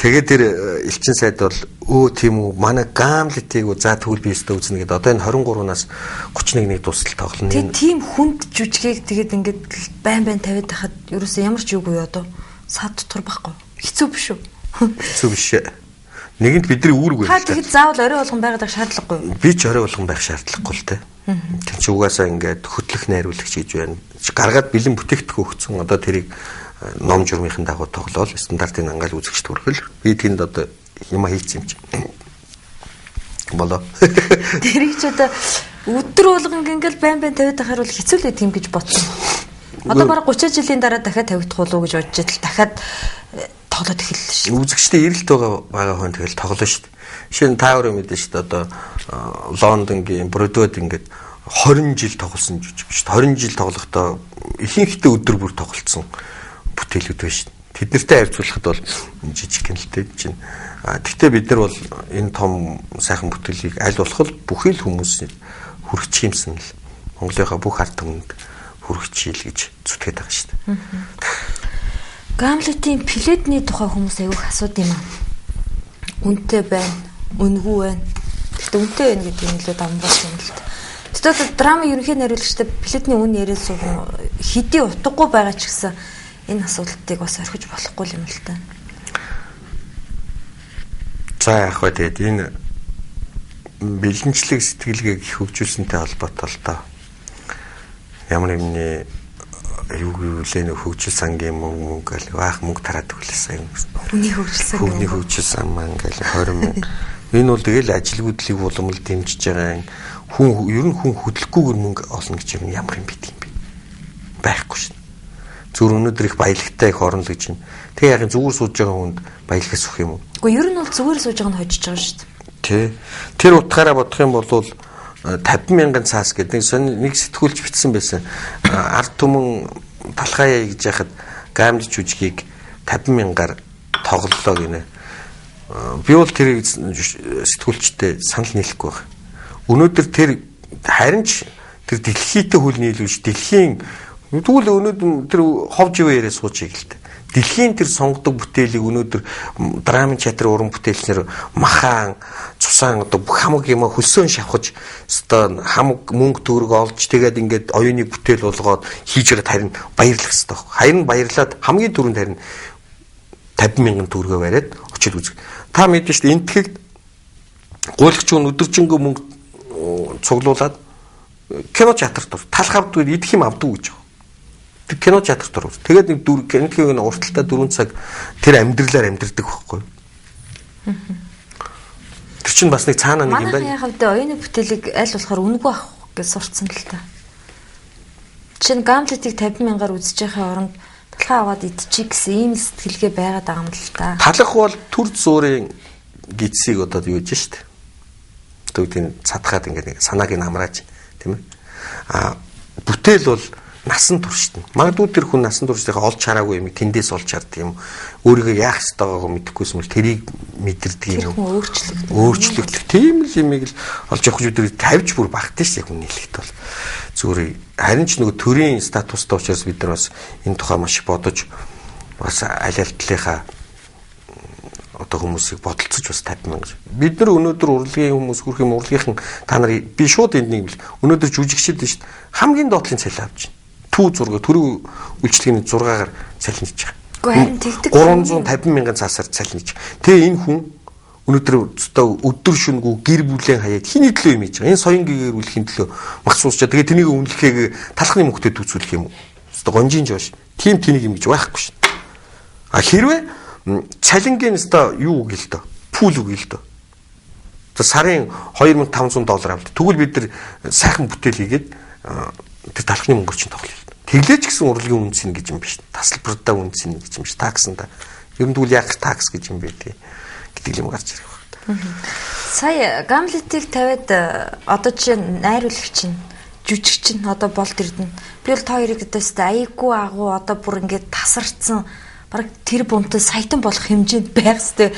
Тэгээд тэр элчин сайд бол тийм үү манай Гамлетийг за тэгвэл би өстө үзнэ гэдэг. Одоо энэ 23-наас 31-ний дуустал тоглоно. Тийм хүнд жүжигийг тэгээд ингээд байн тавиад байхад ерөөсөө ямар ч үгүй одоо сад дотор байхгүй. Хэцүү биш үү? Хэцүү биш. Нэгэнт бидний үүрэг байна. Та тэгэхэд заавал орой болгон байгаад шаардлагагүй. Би ч орой болгон байх шаардлагагүй л дээ. Тэр чи угаасаа ингээд хөтлөх найруулагч гэж байна. Гаргаад бэлэн бүтээгдэхүүн өгсөн. Одоо тэрийг ном журмынхын дагуу тоглоол стандартын ангаал үзэгчд хүргэл. Би тэнд одоо юм хийцсэн юм чи. Болоо. Тэрийг ч одоо өдөр болгон ингээл байн тавиад байхаар бол хэцүү л тийм гэж бодсон. Одоо бараг 30 жилийн дараа дахиад тавигдах болов уу гэж бодож идэл дахиад тоглоод эхэллээ шүү. Үзэгчтэй эрэлт байгаа хүн тэгэл тоглоно шүү дээ. Жишээ нь та өөрөө мэдэн шүү дээ одоо Лондонгийн Бродвейд ингээд 20 жил тоглосон жүжиг шүү дээ. 20 жил тоглохдоо ихэнхдээ өдөр бүр тоглолцсон бүтээлүүд байна шүү. Тэд нартай харьцуулахад бол жижиг гэнэлтэй чинь. Гэхдээ бид нар бол энэ том сайхан бүтээлийг аль болох бүхий л хүмүүс хүргэж юмсан л Монголынхаа бүх ард түмэнд хүргэчихийл гэж зүтгээд байгаа шүү дээ. Гамлетийн пледний тухай хүмүүс аягүй асуудаг юм аа. Үнэтэй байна, үнэгүй байна. Гэхдээ үнэтэй байна гэдэг нь илүү дамбуулсан юм л дээ. Тэгвэл драмын ерөнхий найруулагчтай пледний үн яриад суух хэдий утгагүй байгаа ч гэсэн энэ асуудлыг бас орхиж болохгүй юм л та. За яг хөө тэгээд энэ бэлэнчлэг сэтгэлгээг их хөгжүүлсэнтэй холбоотой л доо. Ямар юмны юу лээ хөгжил сангийн мөнгө гэл баах мөнгө тараад өглөөсөн юм. Хүний хөгжил сан маань гэл 20 мянга. Энэ бол тэгэл ажилгүйдлийг уламжлал дэмжиж байгаа хүн ер нь хүн хөдлөхгүйгээр мөнгө олно гэж юм ямар юм бэ тийм бэ? Байхгүй шин. Зүр өнөдөр их баялагтай их орно л гэж юм. Тэгээ яг зүгээр сууж байгаа хүнд баялагаас өгөх юм уу? Уу ер нь бол зүгээр сууж байгаа нь хожиж байгаа шүү дээ. Тэ. Тэр утгаараа бодох юм бол 50 мянган цаас гэдэг нэг сэтгүүлч бичсэн байсан. Ард түмэн талхаяа гэж яхад Гамлет жүжигийг 50 мянгаар тоглолоо гинэ. Би бол тэр сэтгүүлчтэй санал нийлэхгүй байна. Өнөөдөр тэр харин ч тэр дэлхийтэй хүл нийлүүлж дэлхийн тэгвэл өнөөдөр тэр ховж ивэ яриа сууж игэлтэй. Дэлхийн тэр сонгодог бүтээлийг өнөөдөр драмын театрын уран бүтээлчнэр махан, цусаан одоо бүх хамаг юм хөлсөөн шавхаж одоо хамаг мөнгө төгрөг олж тэгээд ингээд оюуны бүтээл болгоод хийж ирээд харин баярлах хэрэгтэй байна. Харин баярлаад хамгийн түрүүнд харин 50,000 төгрөгөө бариад очиж үзэх. Та мэдэн шүү дээ энэ тэгэхэд гуйлагч нь өдөржингөө мөнгө цуглуулад кино театрт талх авдаг идэх юм авдаг гэж. Кино театрт оров. Тэгээд нэг киногийн урталтаа 4 цаг тэр амьдралаар амьдрдаг байхгүй. Тэр чинь бас нэг цаана нэг юм байна. Манай хавьд оюуны бүтээлийг аль болохоор үнэгүй авах гэж сурцсан л та. Чин Гамлетийг 50,000-аар үзэж байхын оронд талхаа аваад идчих гэсэн ийм сэтгэлгээ байгаад байгаа юм л та. Талах бол төр зуурын гидсийг одоо юу гэж штэ. Тэгвэл цадхаад ингээд санааг нь амрааж тийм ээ. Бүтээл бол насан туршид. Магадгүй тэр хүн насан туршидаа олж хараагүй юм тэндээс олж хардаг юм. Өөрийгөө яах ёстойгоо мэдэхгүйсэн бол тэрийг мэдэрдэг юм. Өөрчлөгдөх. Тийм л юмыг л олж явах жүдэр тавьж бүр багтаж шүү хүн нийлэхэд бол. Зүгээр харин ч нөгөө төрийн статустай учраас бид нар бас энэ тухай маш их бодож бас аль алтлынхаа одоо хүмүүсийг бодолцож бас 50,000. Бид нар өнөөдөр урлагийн хүмүүс хүрх юм урлагийнхан та нар би шууд энднийг бил өнөөдөр жүжигчд шүү дээ. Хамгийн доотлын цалин авч байна. Түү зураг төрийн үйлчлэгийн 6-аар цалин хийж байгаа. Гэхдээ харин тэгдэг 350,000 цаасаар цалин хийж. Тэгээ энэ хүн өнөөдөр өдөр шөнөгүй гэр бүлийн хаяад хиний төлөө юм хийж байгаа. Энэ соён гэгэрүүлэхийн төлөө мах суусчаа. Тэгээ тэнийг үнэлэхийг талхны мөнгөтэй дүүцүүлэх юм уу? Өстө гонжин жоош. Тим тэнийг юм гэж байхгүй шин. Хэрвээ цалингийн өстө юу үгүй л дөө. Пул үгүй л дөө. Сарын $2,500 авдаг. Тэгвэл бид нар сайхан бүтээл хийгээд тэр талхны мөнгөөр чинь тоглоё. Тэглээч гэсэн урлагийн үнцэн гэж юм биш. Тасалбартаа үнцэн гэж юм биш. Таксанда. Ер нь тэгвэл яг такс гэж юм бэ тий. Гэдэг юм гарч ирэх байна. Сая Гамлетийг тавиад одоо жишээ найруулагч нь жүжигч нь одоо болд ирдэн. Би бол та хоёрыг өдөөстэй аяйггүй агуу одоо бүр ингээд тасарцсан бараг тэр бунтад саятан болох хэмжээнд байх ёстой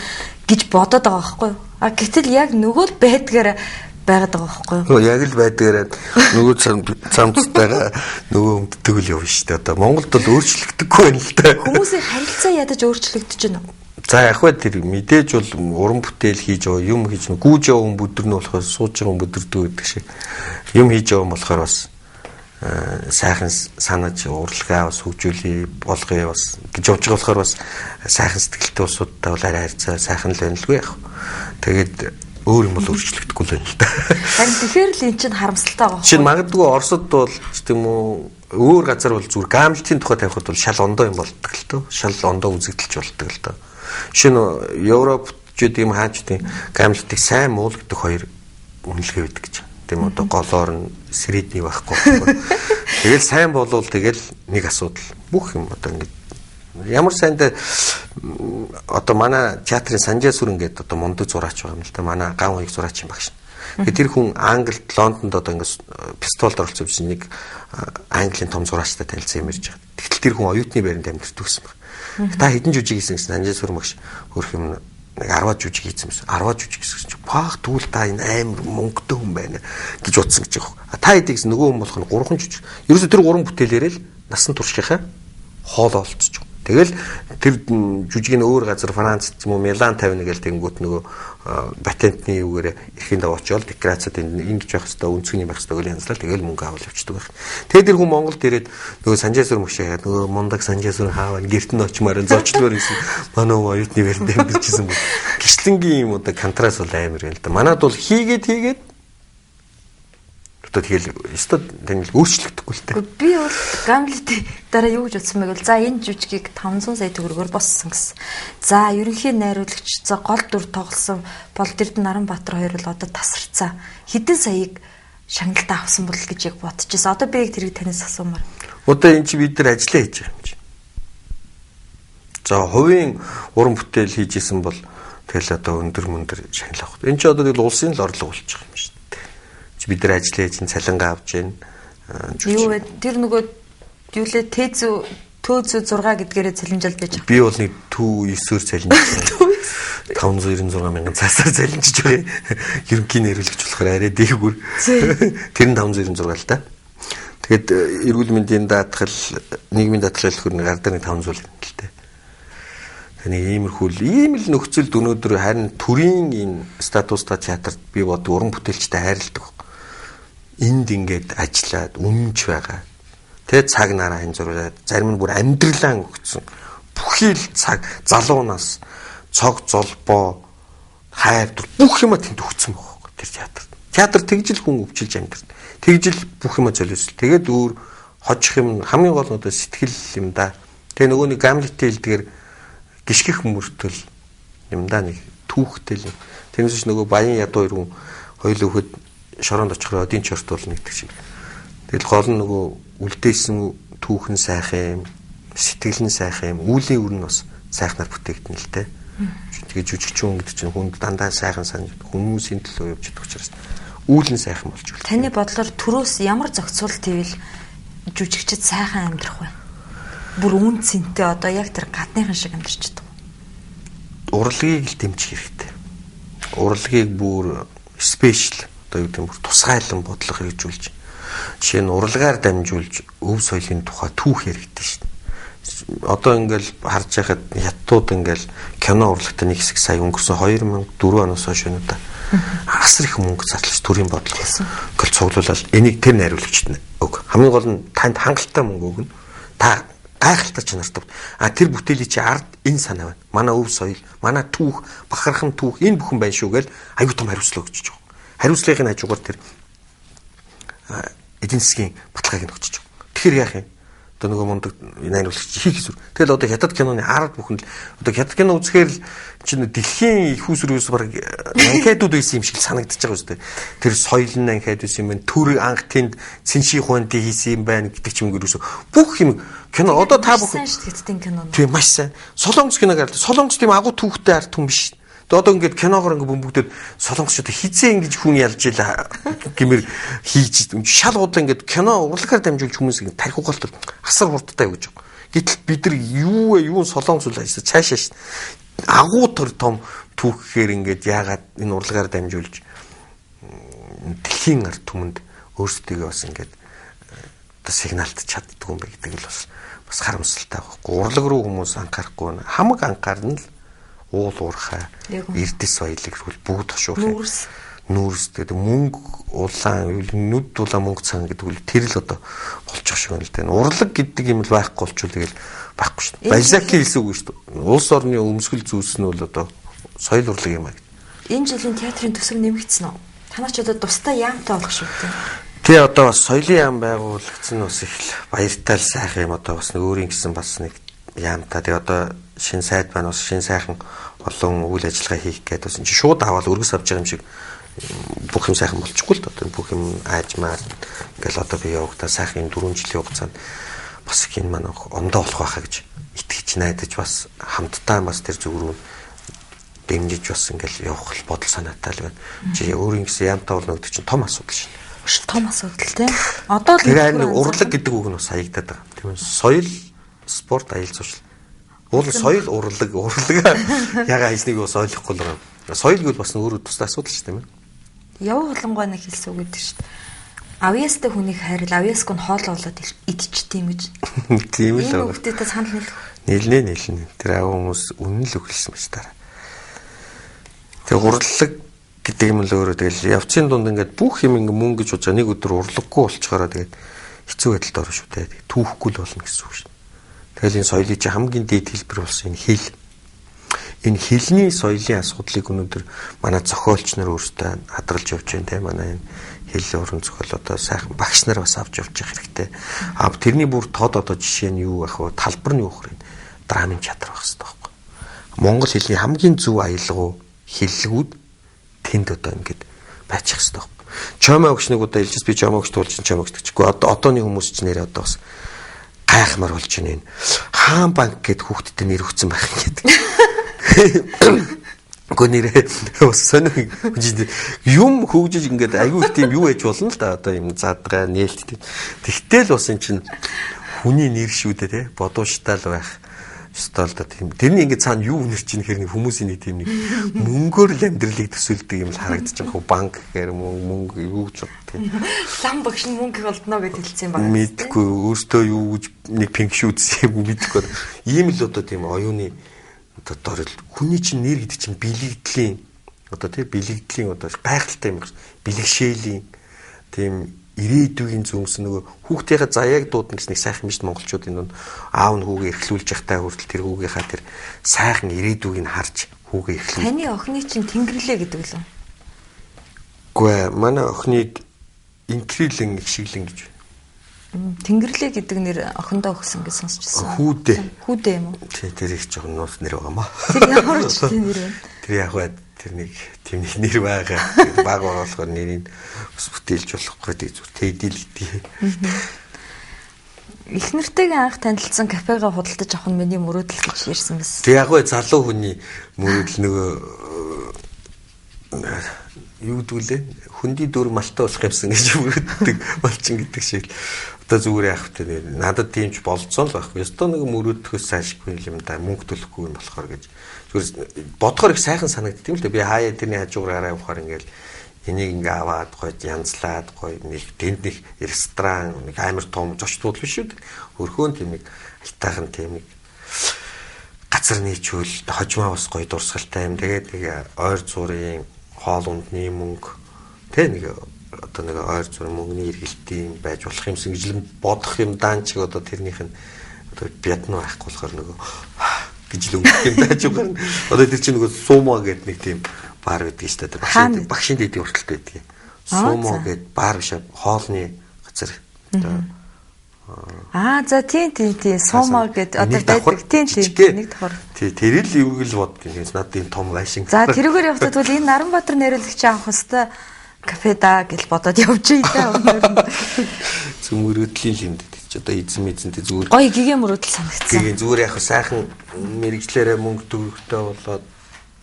гэж бодоод байгаа байхгүй юу? Гэтэл яг нөгөө л байдгаараа байгаад байгаа байхгүй юу? Яг л байдгаараа нөгөө цамцтайгаа нөгөө өмддөг л явна шүү дээ. Одоо Монголд бол өөрчлөгдөггүй байна л да. Хүмүүсийн харилцаа ядаж өөрчлөгдөж байна уу? За яг бай тэр мэдээж бол уран бүтээл хийж байгаа юм хийж гүүж яваа хүн бүдэрнэ болохоор сууж байгаа хүн бүдэрдэг гэдэг шиг юм хийж байгаа болохоор бас сайхан санаж урлагаа бас хөгжүүлээ болгоё бас гэж явж байгаа болохоор бас сайхан сэтгэлтэй улсуудтай бол арай харьцаа сайхан л байна л гүй яг. Тэгээд өөр юм бол өөрчлөгдөхгүй л байна л да. Харин тэгэхээр л эн чинь харамсалтай байгаа. Жишээ нь магадгүй Оросд бол тийм үү өөр газар бол зүгээр Гамлетийн тухай тавихад бол шал ондоо юм болдог л тоо. Шал ондоо үзэгдэлж болдог л тоо. Жишээ нь Европчууд юм хаачдын Гамлетийг сайн муул гэдэг хоёр үнэлгээ өгдөг гэж. Тийм одоо голоор нь сэрийдний байхгүй. Тэгэл сайн болвол тэгэл нэг асуудал. Бүх юм одоо ингэ ямар сайнд одоо манай театрын Санжаа Сүрэн гэдэг одоо мундаг зураач байгаа юм л да. Манай ган хоёрын зураач юм багш. Тэгээд тэр хүн Англид Лондонд одоо ингэ пистолд оролцсон биш нэг Английн том зураачтай танилцсан юм ирж байгаа. Тэгтэл тэр хүн оюутны байранд амьдардаг гэсэн байна. Та хэдэн жүжиг хийсэн гэсэн Санжаа Сүрэн багш хөрх юм нэг 10 жүжиг хийсэн байсан. 10 жүжиг гэсэн чинь пах түүл та энэ амар мөнгөтэй хүн байна гэж утсан гэж байгаа. Та хэдийгс нөгөө хүн болох нь 3 жүжиг. Ерөөсө тэр 3 бүтээлээрээ л насан туршийнхаа хоол олцож байгаа. Тэгэл тэр жүжигийн өөр газар Францд юм уу Милан 51 гээл тэнгүүт нөгөө патентны юугаар эрхийн даваа очиод декорацад ингэж байх хэвээр өнцгний байх хэвээр янзлал тэгэл мөнгө авал явчихдаг байх. Тэгээд тэр хүн Монголд ирээд нөгөө Санжаа Сүрэн мөшөө яагаад нөгөө мундаг Санжаа Сүрэн хааваа гэрт нь очимаар зочлоор исэн манай оюутны байранд амьдчихсэн юм. Гишлэнгийн юм одоо контраст бол амар юм л да. Манад бол хийгээд одоо тэгэл өстө тань өөрчлөгдөхгүй л дээ. Би бол Гамлетийн дараа юу гэж утсан бэ гэвэл за энэ жүжигийг 500 сая төгрөгөөр боссон гэсэн. За ерөнхий найруулагч за гол дүр тоглосон Болдэрдэн Наранбаатар хоёр л одоо тасарцаа. Хэдэн саяыг шагналтай авсан бол гэж яг бодчихсон. Одоо би яг тэрийг танаас асуумаар. Одоо энэ чи бид нар ажиллаа хийж байгаа юм чи. За хувийн уран бүтээл хийж исэн бол тэгэл одоо өндөр шагнал авах. Энэ чи одоо тэгэл улсын л орлого болж байгаа юм шүү. Бид нар ажиллаа чинь цалингаа авч байна. Юу вэ? Тэр нөгөө юу лээ төөзөө 6 гэдгээрээ цалинжуулж байж байгаа. Би бол нэг төв 9-өөр цалинжуулсан. 596,000 цаасаар цалинжиж байгаа. Ерөнхий нэрвэлэгч болохоор арай дээгүүр. Тэр нь 596 л да. Тэгэхэд эрүүл мэндийн даатгал, нийгмийн даатгал хөрний гар дээр нэг 500 л юм л дээ. Нэг ийм л нөхцөлд өнөөдөр харин төрийн энэ статустай театрт би бод уран бүтээлчтэй хайрладаг. Энд ингээд ажиллаад үнэнч байгаа. Тэ цаг нараа энэ зураад зарим нь бүр амьдралаа өгсөн. Бүхий л цаг залуунаас цог золбоо хайр бүх юма тэнд өгсөн байгаа тэр театр. Театр тэгжил хүн өвчилж амьдрал. Тэгжил бүх юма золиосл. Тэгээд өөр хожих юм хамгийн гол нь одоо сэтгэл юм да. Тэгээ нөгөө нэг Гамлетийн хэлдгээр гიშгэх мөртөл юм да нэг түүхтэй юм. Тэрнээс нөгөө баян ядуу иргэн хоёул өгөхөд шороонд очихроо одын чорт болно гэдэг шиг. Тэгэл гол нь нөгөө үлдээсэн түүхэн сайхан юм, сэтгэл нь сайхан юм, үүлийн үр нь бас сайхнаар бүтээгдэн л дээ. Тэгээ жүжигчүүн гэдэг чинь хүнд дандаа сайхан санаж хүмүүсийн төлөө явж идэх учраас үйл нь сайхан болж байна. Таны бодлоор төрөөс ямар зохицуулт ивэл жүжигчд сайхан амьдрах вэ? Бүр үн цэнтэй одоо яг тэр гадныхан шиг амьдарчдаг. Урлагийг л дэмжих хэрэгтэй. Урлагийг бүр спешиал одоо юу гэдэг нь тусгайлан бодлого хэрэгжүүлж. Жишээ нь урлагаар дамжуулж өв соёлын тухай түүх яригддаг шин. Одоо ингээл харж байхад хятадууд ингээл кино урлагтай нэг хэсэг сая өнгөрсөн 2004 оноос хойш өнөдөө асар их мөнгө зарлаж төрийн бодлого ингээл цуглуулаад энийг тэр найруулагчд өг. Хамгийн гол нь танд хангалттай мөнгө өгнө. Та гайхалтай чанартай. Тэр бүтээлийн чи ард энэ санаа байна. Манай өв соёл, манай түүх, бахархан түүх энэ бүхэн байна шүү гээл аюу тум хариуцлага өгч байгаа. Хариуцлагын хажуугаар тэр эдийн засгийн баталгааг нь өгч байгаа. Тэгэхээр яах юм? Одоо нөгөө мундаг найруулагч хийх зүр. Тэгэл одоо хятад киноны ард бүхэн л одоо хятад кино үзэхээр л чинь дэлхийн их усрээс баг анкетууд байсан юм шиг санагдаж байгаа үстэй. Тэр соёл нь анкет байсан юм байна. Төр анх тэнд цэнши хуанди хийсэн юм байна гэдэг ч юм ерөөсө бүх юм кино одоо та бүхэн хятадын кино. Тийм маш сайн. Солонгос киног хараад Солонгос тийм агуу түүхтэй ард хүн биш. Одоо ингээд киногоор ингээд бөмбөгдөд солонгосчууд хизээ ингэж хүн ялж ила гэмээр хийж шал удаан ингээд кино урлагаар дамжуулж хүмүүсийг тархиугаалтал асар хурдтай өгч байгаа. Гэтэл бид нар юу солонгос үл ажиллаж цаашаа ш. Агуу төр том түүхээр ингээд яагаад энэ урлагаар дамжуулж дэлхийн ард түмэнд өөрсдөө бас ингээд одоо сигналт чаддаг юм бэ гэдэг л бас харамсалтай байхгүй. Урлаг руу хүмүүс анхаарахгүй хамаг анхаарна л уул уурхай эрдэс соёлыг бүгд тошуурхай нүүрс гэдэг мөнгө улаан нүд дулаан мөнгө цан гэдэг үл тэр л одоо болчих шиг байна л дээ. Урлаг гэдэг юм л байхгүй болчихвол тэгэл байхгүй шүү дээ. Бальзакийн хэлсэн үг шүү дээ. Улс орны өмсгөл зүйс нь бол одоо соёл урлаг юм аа гэдэг. Энэ жилийн театрын төсөв нэмэгдсэн үү? Танаач одоо тусдаа яамтай болох шүү дээ. Тэгээ одоо бас соёлын яам байгуулагдсан бас их баяртай л сайхан юм одоо бас өөрийн гэсэн бас нэг яамтай. Тэгээ одоо шинэ сайд байна бас шинэ сайхан олон үйл ажиллагаа хийх гэдэг бас чи шууд аваад өргөс авч байгаа юм шиг бүх юм сайхан болчихгүй л одоо бүх юм аажмаар ингээл одоо би явагдаа сайхан 4 жилийн хугацаанд бас их энэ манай ондоо болох байхаа гэж итгэж найдаж бас хамтдаа бас тэр зүг рүү дэмжиж бас ингээл явах бодол санаатай л байна. Чи өөрийн гэсэн яамтай болно гэдэг чинь том асуудал шин. Том асуудал тий. Одоо л тэр урлаг гэдэг үг нь бас хаягдаад байгаа. Тийм үү? Соёл, спорт, аялал жуулчлал. Уул соёл урлаг яга хийснийг бас ойлгохгүй л байгаа. Соёл гэвэл бас өөрөө тусдаа асуудал шүү дээ. Яв холонгой нэг хэлсэн үг гэдэг шүү дээ. Авьяастай хүнийг хайрал, авьяасг нь хоол болоод идчихтiim гэж. Тийм л байгаа. Хүүхдтэй санал нийлнэ. Тэр аав хүмүүс үнэн л өгүүлсэн байж таараа. Тэгээ урлаг гэдэг юм л өөрөө тэгэл явцын дунд ингээд бүх юм ингээ мөнгө гэж бодож нэг өдөр урлаггүй болчихороо тэгээд хэцүү байдалд орно шүү дээ. Түүхгүй л болно гэсэн үг шүү. Тэгэл энэ соёлын чи хамгийн дээд хэлбэр болсон энэ хэл. Энэ хэлний соёлын асуудлыг өнөөдөр манай зохиолч нар өөрсдөө хадгалж явж байна те манай энэ хэл уран зохиол одоо сайхан багш нар бас авч явж явах хэрэгтэй. Тэрний бүр тод одоо жишээ нь юу ах вэ? Талбар нь юу вэ? Драмын чадвар байх хэрэгтэй байхгүй. Монгол хэлний хамгийн зөв аялгау хэллэгүүд тэнд одоо ингэж байчих хэрэгтэй байхгүй. Чомоо өгч нэг удаа хэлжээс би чомоо өгч туулж чомоо өгч гэхгүй одооны хүмүүс ч нэрээ одоо бас гайхмар болж байна энэ. Хаан банк гэд хүүхдэд нэр өгсөн байх гэдэг. Гонирэ бас сонир юм хөгжиж ингээд айгүй их тийм юу ээж болно л да одоо юм задгаа нээлттэй. Тэгтэл бас эн чинь хүний нэр шүү дээ те бодууштай л байх. Стол да тийм. Тэрний ингээд цаана юу үнэр чинь хэрэг хүмүүсийн нэг тийм нэг мөнгөөр л амьдралыг төсөөлдөг юм л харагдаж байгаа хөө банк гэхээр мөнгө юу ч тийм. Лам багш нь мөнгө олдно гэж хэлсэн юм байна. Мэдгүй өөртөө юу гэж нэг пинк шүүдсэн юм мэдгүй. Ийм л одоо тийм оюуны одоо хүний чинь нэр гэдэг чинь бэлэгдлийн одоо тий бэлэгдлийн одоо гайхалтай юм бэлэгшээлийн тийм ирээдүйн зүгс нөгөө хүүхдийнхээ заяаг дуудна гэсэн нэг сайхан биш монголчуудын дунд аав нь хүүгээ эрхлүүлж явахтай хүртэл тэр хүүгийнхаа тэр сайхан ирээдүйг нь харж хүүгээ эрхлүүл. Таны охины чинь Тэнгэрлээ гэдэг лөө. Гэхдээ манай охиныг инкрилэн ихшиглэн гэж. Тэнгэрлээ гэдэг нэр охиндоо өгсөн гэж сонсчихсон. Хүүдээ. Хүүдээ юм уу? Тэр их жоохон нуус нэр байгаамаа. Тэр ямар ч тийм нэр вэ? Тэр яг бай тэр нэг тийм нэг нэр байгаа. Баг болохоор нэрийг бас бүтээлж болохгүй тийм зүр тэдэлдээ. Их нэртэйгээ анх танилцсан кафега худалдаж авах нь миний мөрөөдөл гэж ярьсан байсан. Тэг яг бай залуу хүний мөрөөдөл нөгөө юу гэдгүүлээ хөндөй дөр малтай болох юмсан гэж мөрөддөг малчин гэдэг шиг одоо зүгээр яах вэ надад тиймч болцсон л байхгүй ёстой нэг мөрөдөхөөс сайшгүй юм да мөнгө төлөхгүй юм болохоор гэж зүгээр бодохоор их сайхан санагддаг юм л да би хаяа тэрний хажуугаар явахаар ингээл энийг ингээ аваад гоё янзлаад гоё нэг тэнд нэг ресторан нэг амар том зочдууд биш үү өрхөөн тийм нэг айтайхан тийм нэг газар нийчүүл хожмаа бас гоё дурсгалтай юм тэгээд нэг ойр зургийн хоол ундны мөнгө тэ нэг одоо нэг ойр зургийн мөнгөний хэрэгэлтийн байж болох юмсан гэж л бодох юм даан чиг одоо тэрнийх нь одоо бядна байхгүй болохоор нөгөө гэж л өнгөх юм даа чигээр нь одоо тэр чинь нөгөө сумо гэдэг нэг тийм бар байдаг шүү дээ багшийн дэдийн хүртэлт байдаг сумо гэдэг бар биш хоолны газар за тийм сумо гэдэг одоо байдаг тийм нэг давхар тэр л эвгэл боддیں۔ Надад энэ том лайшинг. За тэрүүгээр явахдаа тэгвэл энэ Наранбаатар найруулагч авах хэвээр кафе да гэж бодоод явж ийдээ өнөр нь. Зүмөрөдлийн юмд ч одоо эзэнтэй зүгээр. Гоё гигэ мөрөдөл санагдсан. Гигэ зүгээр яг сайхан мэрэгчлэрээ мөнгө төгрөгтэй болоод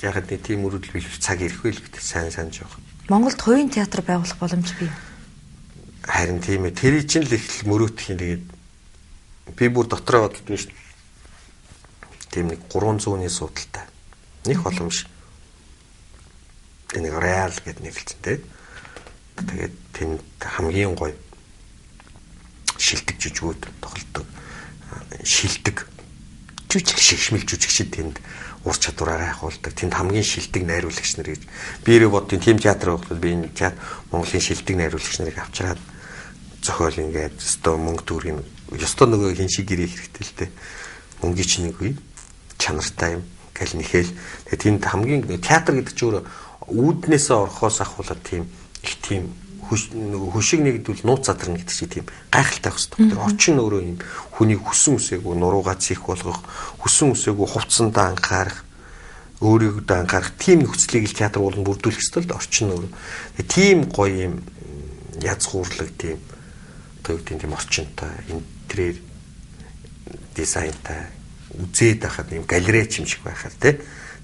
яхад нэг тийм мөрөдөл билүүч цаг ирэхгүй л гэдэг сайн санаж байгаа. Монголд хувийн театр байгуулах боломж бий. Харин тийм ээ. Тэр чинь л их мөрөөдөх юм тэгээд би бүр дотроо боддог юм шүү. Тийм нэг 300-ны судалтай. Них боломж. Энийг реал гэдэг нэрлэлцэн тий. Тэгээд тэнд хамгийн гоё шилдэг жүжигүүд тоглодог. Шилдэг жүжиг шигшмэл жүжигчид тэнд ур чадвараараа хавуулдаг. Тэнд хамгийн шилдэг найруулагч нар гэж би өөрөө боддгийн тим театр байгуулахад би энэ театр Монголын шилдэг найруулагч нарыг авчираад зохиол ингээд өстой мөнгө төгрөгийн өстой нөгөө хин шиг гэрээ хэрэгтэй л дээ. Мөнгөний чинь нэг үе чанартай юм гэл нэхэл тэгээ тэнд хамгийн театр гэдэг чинь үүднээсээ орохоос ахуулаад тийм их тийм хөшиг нэгдвэл нууц задарна гэдэг чинь тийм гайхалтай байх хэрэгтэй. Тэр орчин өөрөө юм хүний хүсэн үсээгүй нуруугаа цих болгох хүсэн үсээгүй хувцсандаа анхаарах өөрийгөө анхаарах тийм нөхцөлийг л театр болон бүрдүүлэх ёстой л орчин өөрөө. Тэгээ тийм гоё юм язгуурлаг тийм одоо юу гэдэг тийм орчинтай интерьер дизайнтай үзээд байхад юм галерей юм шиг байхад тий.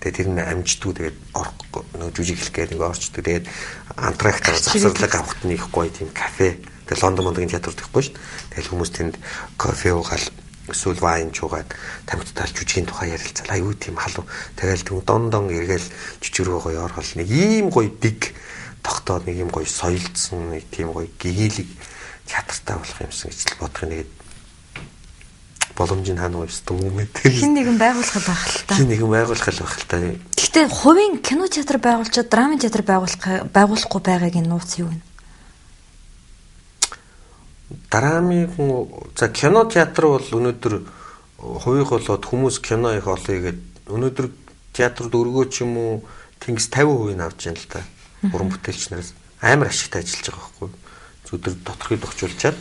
Тэгээд тэр нь амжтгүй тэгээд нөгөө жүжиг хэлэх гээд ингээ орчдөг. Тэгээд антрактаар завсарлаг авахт нь их гоё тийм кафе. Тэгээд Лондон Мондгийн театрт ихгүй шүү дээ. Тэгээд хүмүүс тэнд кофе уугаал эсвэл вайн чуугаад тамхитал жүжигийн тухай ярилцал аюу тийм халуун. Тэгээд түн дондон эргээл жүжиг рүү гоё орхол нэг ийм гоё дэг тогтоод нэг ийм гоё соёлдсон нэг тийм гоё гэгээлэг театртай болох юмсан гэж бодох нэг боломжийн хаана өстөг юм гэдэг. Хин нэгэн байгуулах байх л та. Хин нэгэн байгуулах л байх л та. Гэхдээ хувийн кино театр байгуулчаад драмын театр байгуулахгүй байгаагийн нууц юу вэ? Драмын за кино театр бол өнөөдөр хувийг болоод хүмүүс кино их олъё гэдэг өнөөдөр театрд өргөө ч юм уу тэнгис 50% авч яана л та. Уран бүтээлч нараас амар ашигтай ажиллаж байгаа байхгүй. Зүдэр доторхыг дохжуулчаад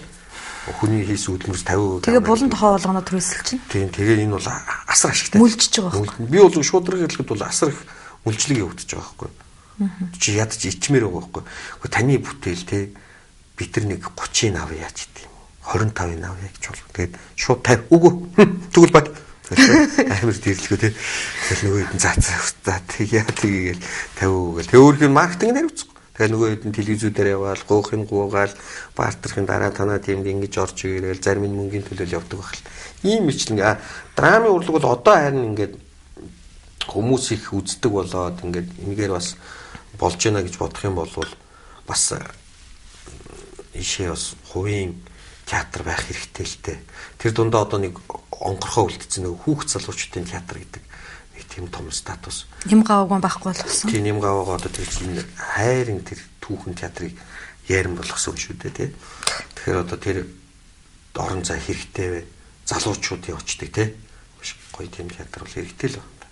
хүний хийсэн хөдөлмөрс 50%. Тэгээ булан тохоо болгоно төрөөсөл чинь. Тийм тэгээ энэ бол асар ашигтай. Мүлжиж байгаа байхгүй. Би бол шуудраг хэлэхэд бол асар их мүлжлэг явагдаж байгаа байхгүй. Чи ядаж ичмээр байгаа байхгүй. Гэхдээ таны бүтээл те бид нар нэг 30-ыг авъя яач гэдэг юм. 25-ыг авъя гэж бол. Тэгээд шууд 50 үгүй. Тэгвэл бат. Амар дэрлэхөө те. Тэгэл нөгөө хэд заацаа тэгээ 50 үгээл. Тэгээ өөрийнх нь маркетинг нэр үцэх. Тэгээ нөгөө хэд телевизүүдээр яваал, гоохын гуугаал, бартерхийн дараа танаа тиймд ингэж орж ирээл зарим нь мөнгөний төлөөл явдаг байх л. Ийм мэтлэн драмын урлаг бол одоо харин ингээд хүмүүс их үздэг болоод ингээд энэгээр бас болж байна гэж бодох юм бол бас ишээ бас хувийн театр байх хэрэгтэй л дээ. Тэр дундаа одоо нэг онгорхоо үлдсэн нэг хүүхд залуучуудын театр гэдэг нэг тийм том статус. Нэм гаваагүй байхгүй болсон. Тийм нэм гаваагаа одоо тэр чинь хайрын тэр түүхэн театрыг ярин болгосон шүү дээ тий. Тэгэхээр одоо тэр орон зай хэрэгтэй вэ? Залуучуудын очдөг тий. Гоё тийм театр бол хэрэгтэй л байна.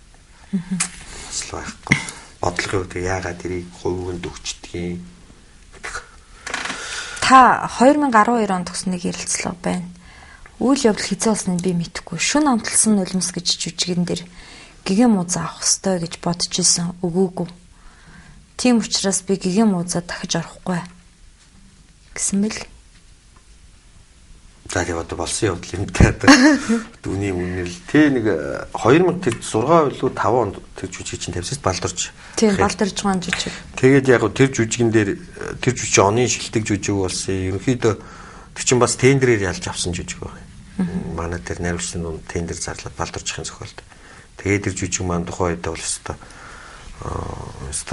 Асал байхгүй. Бодлогын үед яагаад тэрийг хувьд өгчдгийг. Та 2012 онд төгснөгийг ярилцлаа байна. Үйл явдал хизээ болсныг би мэдэхгүй. Шүн амталсан нулимс гэж жүжигэн дээр гэгэн мууза авах ёстой гэж бодож исэн. Өгөөгүй. Тийм учраас би гэгэн муузаа дахиж орохгүй гэсэн мэл. За тийм одоо болсон явдал юм театр. Дүүний үнэл тэ нэг 2006 билүү 5 онд тэр жүжиг чинь тавьсан балдарч. Тийм балдарч байгаа жүжиг. Тэгээд яг тэр жүжигэн дээр тэр жүжиг оны шилдэг жүжиг болсон. Ерөнхийдөө тэр чинь бас тендерээр ялж авсан жүжиг байна. Манай тэр найруулагчдын дунд тендер зарлаад балдарчхын зохиолд. Тэгээд тэр жүжиг маань тухайн үед бол өстой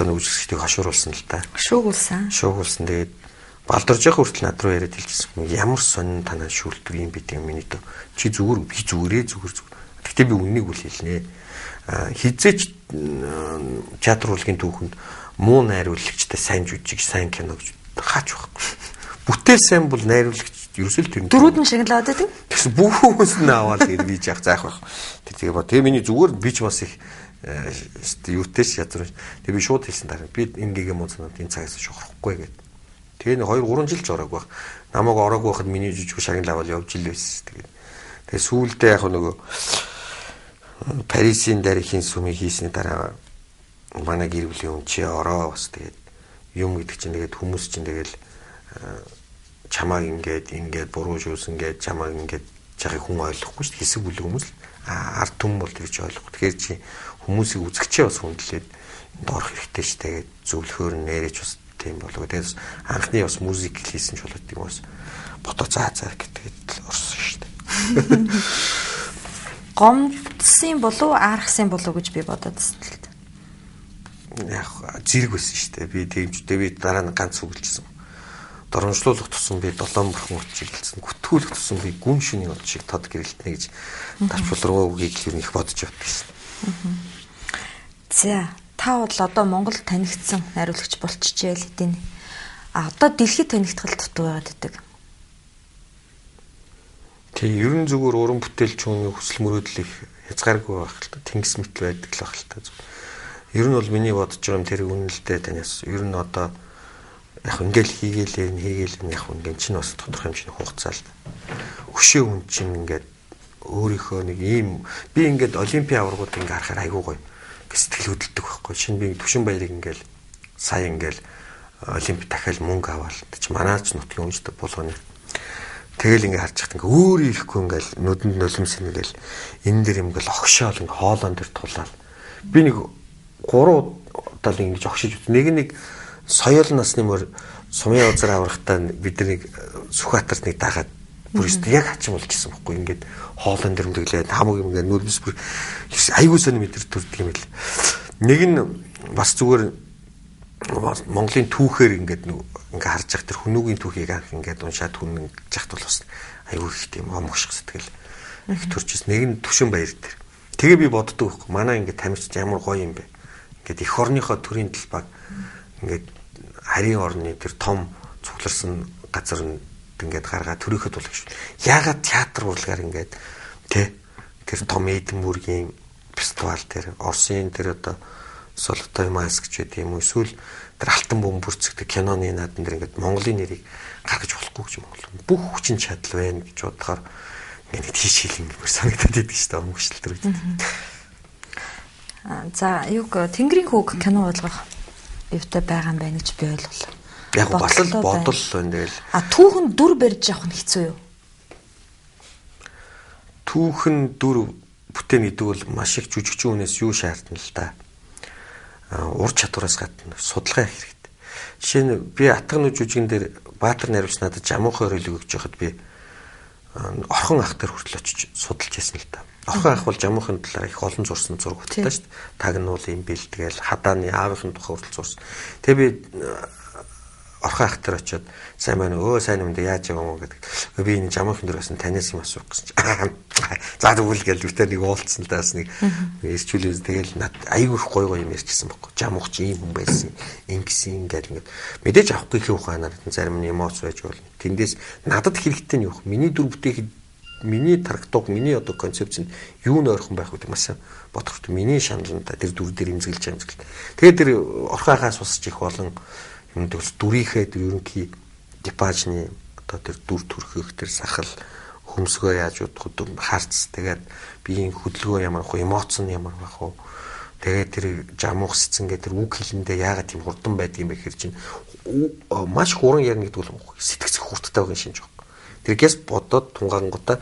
нүжигчдийг хошууруулсан л та. Шуугуулсан. Тэгээд балдарж явах хүртэл над руу яриад хэлчихсэн. Ямар сонин танаа шүүлдэг юм бэ гэдэг миний дөө. Чи зүгээр би зүгээр. Гэхдээ би үннийг үл хэлнэ. Хизээч театр урлагийн түүхэнд муу найруулагчтай сайн жүжиг, сайн кино гэж хаач байхгүй. Бүтээл сайн бол найруулагч ерөөсөө л тэр. Дөрүүд нь шагналаад байдаг. Тэгсэн бүхөөс нь аваад ирвэж явах заах байх. Тэгээ ба тэгээ миний зүгээр би ч бас их юутэйс язруу. Тэгээ би шууд хэлсэн дараа. Би ингээгээ муцнаад энэ цагаас шухрахгүй гэдэг. Тэгээ 2-3 жил ч ороагүй байх. Намайг ороагүй байхад миний жижиг шагналавал явж ил байсан. Тэгээ сүүлдээ яг нөгөө Парисын дарихын сүмийг хийсний дараа манай гэр бүлийн хүн чи ороо бас тэгээд юм гэдэг чинь тэгээд хүмүүс чинь тэгээд чамааг ингээд буруу шүүсэн гээд чамааг ингээд жахыг хүн ойлгохгүй шүү дээ. Хэсэг бүлэг хүмүүс л ард түмэн бол тэгж ойлгох. Тэгэхээр чи хүмүүсийг үзэгчээ бас хүндлээд энд орох хэрэгтэй шүү дээ. Зөвлөхөөр нэрэж бас тийм болов. Тэгээд анхны бас музик хийсэн ч болоод тийм бас бото заа гэдэг орсон шүү дээ. Гомдсон болов арахсан болов гэж би бодоод байна. Яг зэрэг байсан шүү дээ. Би тэгмжтэй би дараа нь ганц үгэлжсэн. Доромжлуулах тусам би 7 бурхан утчиг хэлсэн. Гүтгүүлэх тусам би гүн шүний ут шиг тод гэрэлтнэ гэж давчулруу үгийг их бодож явдсан. За, та бол одоо Монгол танигдсан найруулагч болчихжээ л хэдийн. Одоо дэлхийд танигдхал дутуу байгаад байдаг. Тэгээ ерөн зүгээр уран бүтээлч хүний хүсэл мөрөөдөл их хязгааргүй байх л та. Тэнгис мэт байдаг л байх л та. Ер нь бол миний бодож байгаа юм тэр үнэлдэ танаас. Ер нь одоо яг ингээл хийгээл яг ингээл чинь бас тодорхой хэмжээний хугацаа л. Өшөө хүн чинь ингээд өөрийнхөө нэг ийм би ингээд олимпийн аваргууд ингээ харахаар айгуу гоё сэтгэл хөдлөдөг байхгүй. Шинэ би Төвшин Баярыг ингээл сая ингээл олимп дахиад мөнгө аваад чи манаач нутгийн үнэтэй болгоно. Тэгэл ингээ харж хат ингээ өөр ирэхгүй ингээл нүдэнд нулимс ингээл энэ дэр ингээл огшоол ингээ хоолон дэр тулаад би нэг 3 удаа л ингэж огшиж үт. Нэг соёл насны мөр сумын узар аврахтаа бид нэг Сүхбаатарт нэг дагаад бүр өстө яг хачим болчихсон байхгүй. Ингээд хоолон дэрмдэглээд хамаг юм ингээ нүднэс бүр айгуу сони мэдэр төрдөг юм л. Нэг нь бас зүгээр Монголын түүхээр ингээд харж байгаа тэр хүмүүгийн түүхийг анх ингээд уншаад хүн жахт бол бас айгуу их тийм омгших сэтгэл их төрчихс. Нэг нь Төвшин Баяр дээр. Тэгээ би боддог байхгүй. Манай ингээд тамирч ямар гоё юм бэ. Ингээд эх орныхоо төрийн талбайг ингээд харийн орны тэр том цугларсан газар ингээд гаргаад төрийнхөө тулах шүү. Яагаад театр урлагаар ингээд тэр том Эдинбургийн фестивал дээр Оросын тэр одоо Солотой маск ч гэдэг юм уу эсвэл тэр алтан бөмбөр бүрцэгдэг киноны наадан дээр ингээд Монголын нэрийг гаргаж болохгүй гэж Монгол бүх хүчин чадал байна гэж бодохоор ингээд тийш хэлэн санагдаад идэв шүү дээ өнгөшлөлт төр үед. За юг Тэнгэрийн хүүг кино болгох юутай байгаа юм байна гэж би ойлголоо. Яг бас л бодол байна тэгэл. Түүхэн дүр барьж явах нь хэцүү юу? Түүхэн дүр бүтээн гэдэг бол маш их жүжигчин хүнээс юу шаардна л да. Ур чадвараас гадна судалгаа хийх хэрэгтэй. Жишээ нь би Атганы жүжигэн дээр Баатар найруулагч надад жамуухай өрөөлөг өгч байхад би орхон ах дээр хүртэл очиж судалж яасан л да. Орхон ах бол жамуухын талаар их олон зурсан зураг хөтөлтэй шүү дээ. Тагнуул юм бэлтгэл хадааны аавынхын тухай хүртэл зурсан. Тэгээ би орхон ах тэр очиод сайн байна өө сайн юм дэ яаж яваа мó гэдэг. Би энэ жамхан дөрөөс нь танаас юм асуух гэсэн чинь. За тэгвэл гээл битэр нэг уулцсан л даас нэг ирчүүлээс тэгэл над аягүй их гой юм ярьчихсан байхгүй. Жамх чи ийм хүн байсан. Ингэсэн гээл ингээд мэдээж авахгүй их ухаанаар зарим нь эмоц байж болно. Тэндээс надад хэрэгтэй нь юу вэ? Миний дүр бүтээхэд миний тархтуг миний одоо концепц нь юу н ойрхон байх вэ гэдэг маш бодохт миний шаналнда тэр дүр дээр имзэглэж амжилт. Тэгээд тэр орхоогоос усч их болон юм төгс дүрийнхээ тэр ерөнхий типажны одоо тэр дүр төрхөх тэр сахал хөмсгөө яаж удах харц тэгээд биеийн хөдөлгөөн ямар ах вэ эмоц нь ямар байх вэ тэгээд тэр жамуух сэцэнгээ тэр үг хэлэндээ яагаад тийм хурдан байдığım бэ гэхэр чинь маш хуран ярина гэдэг бол сэтгцэх хурдтай байгаа шинж байна. Тэргээс бодоод тунгаангуудаа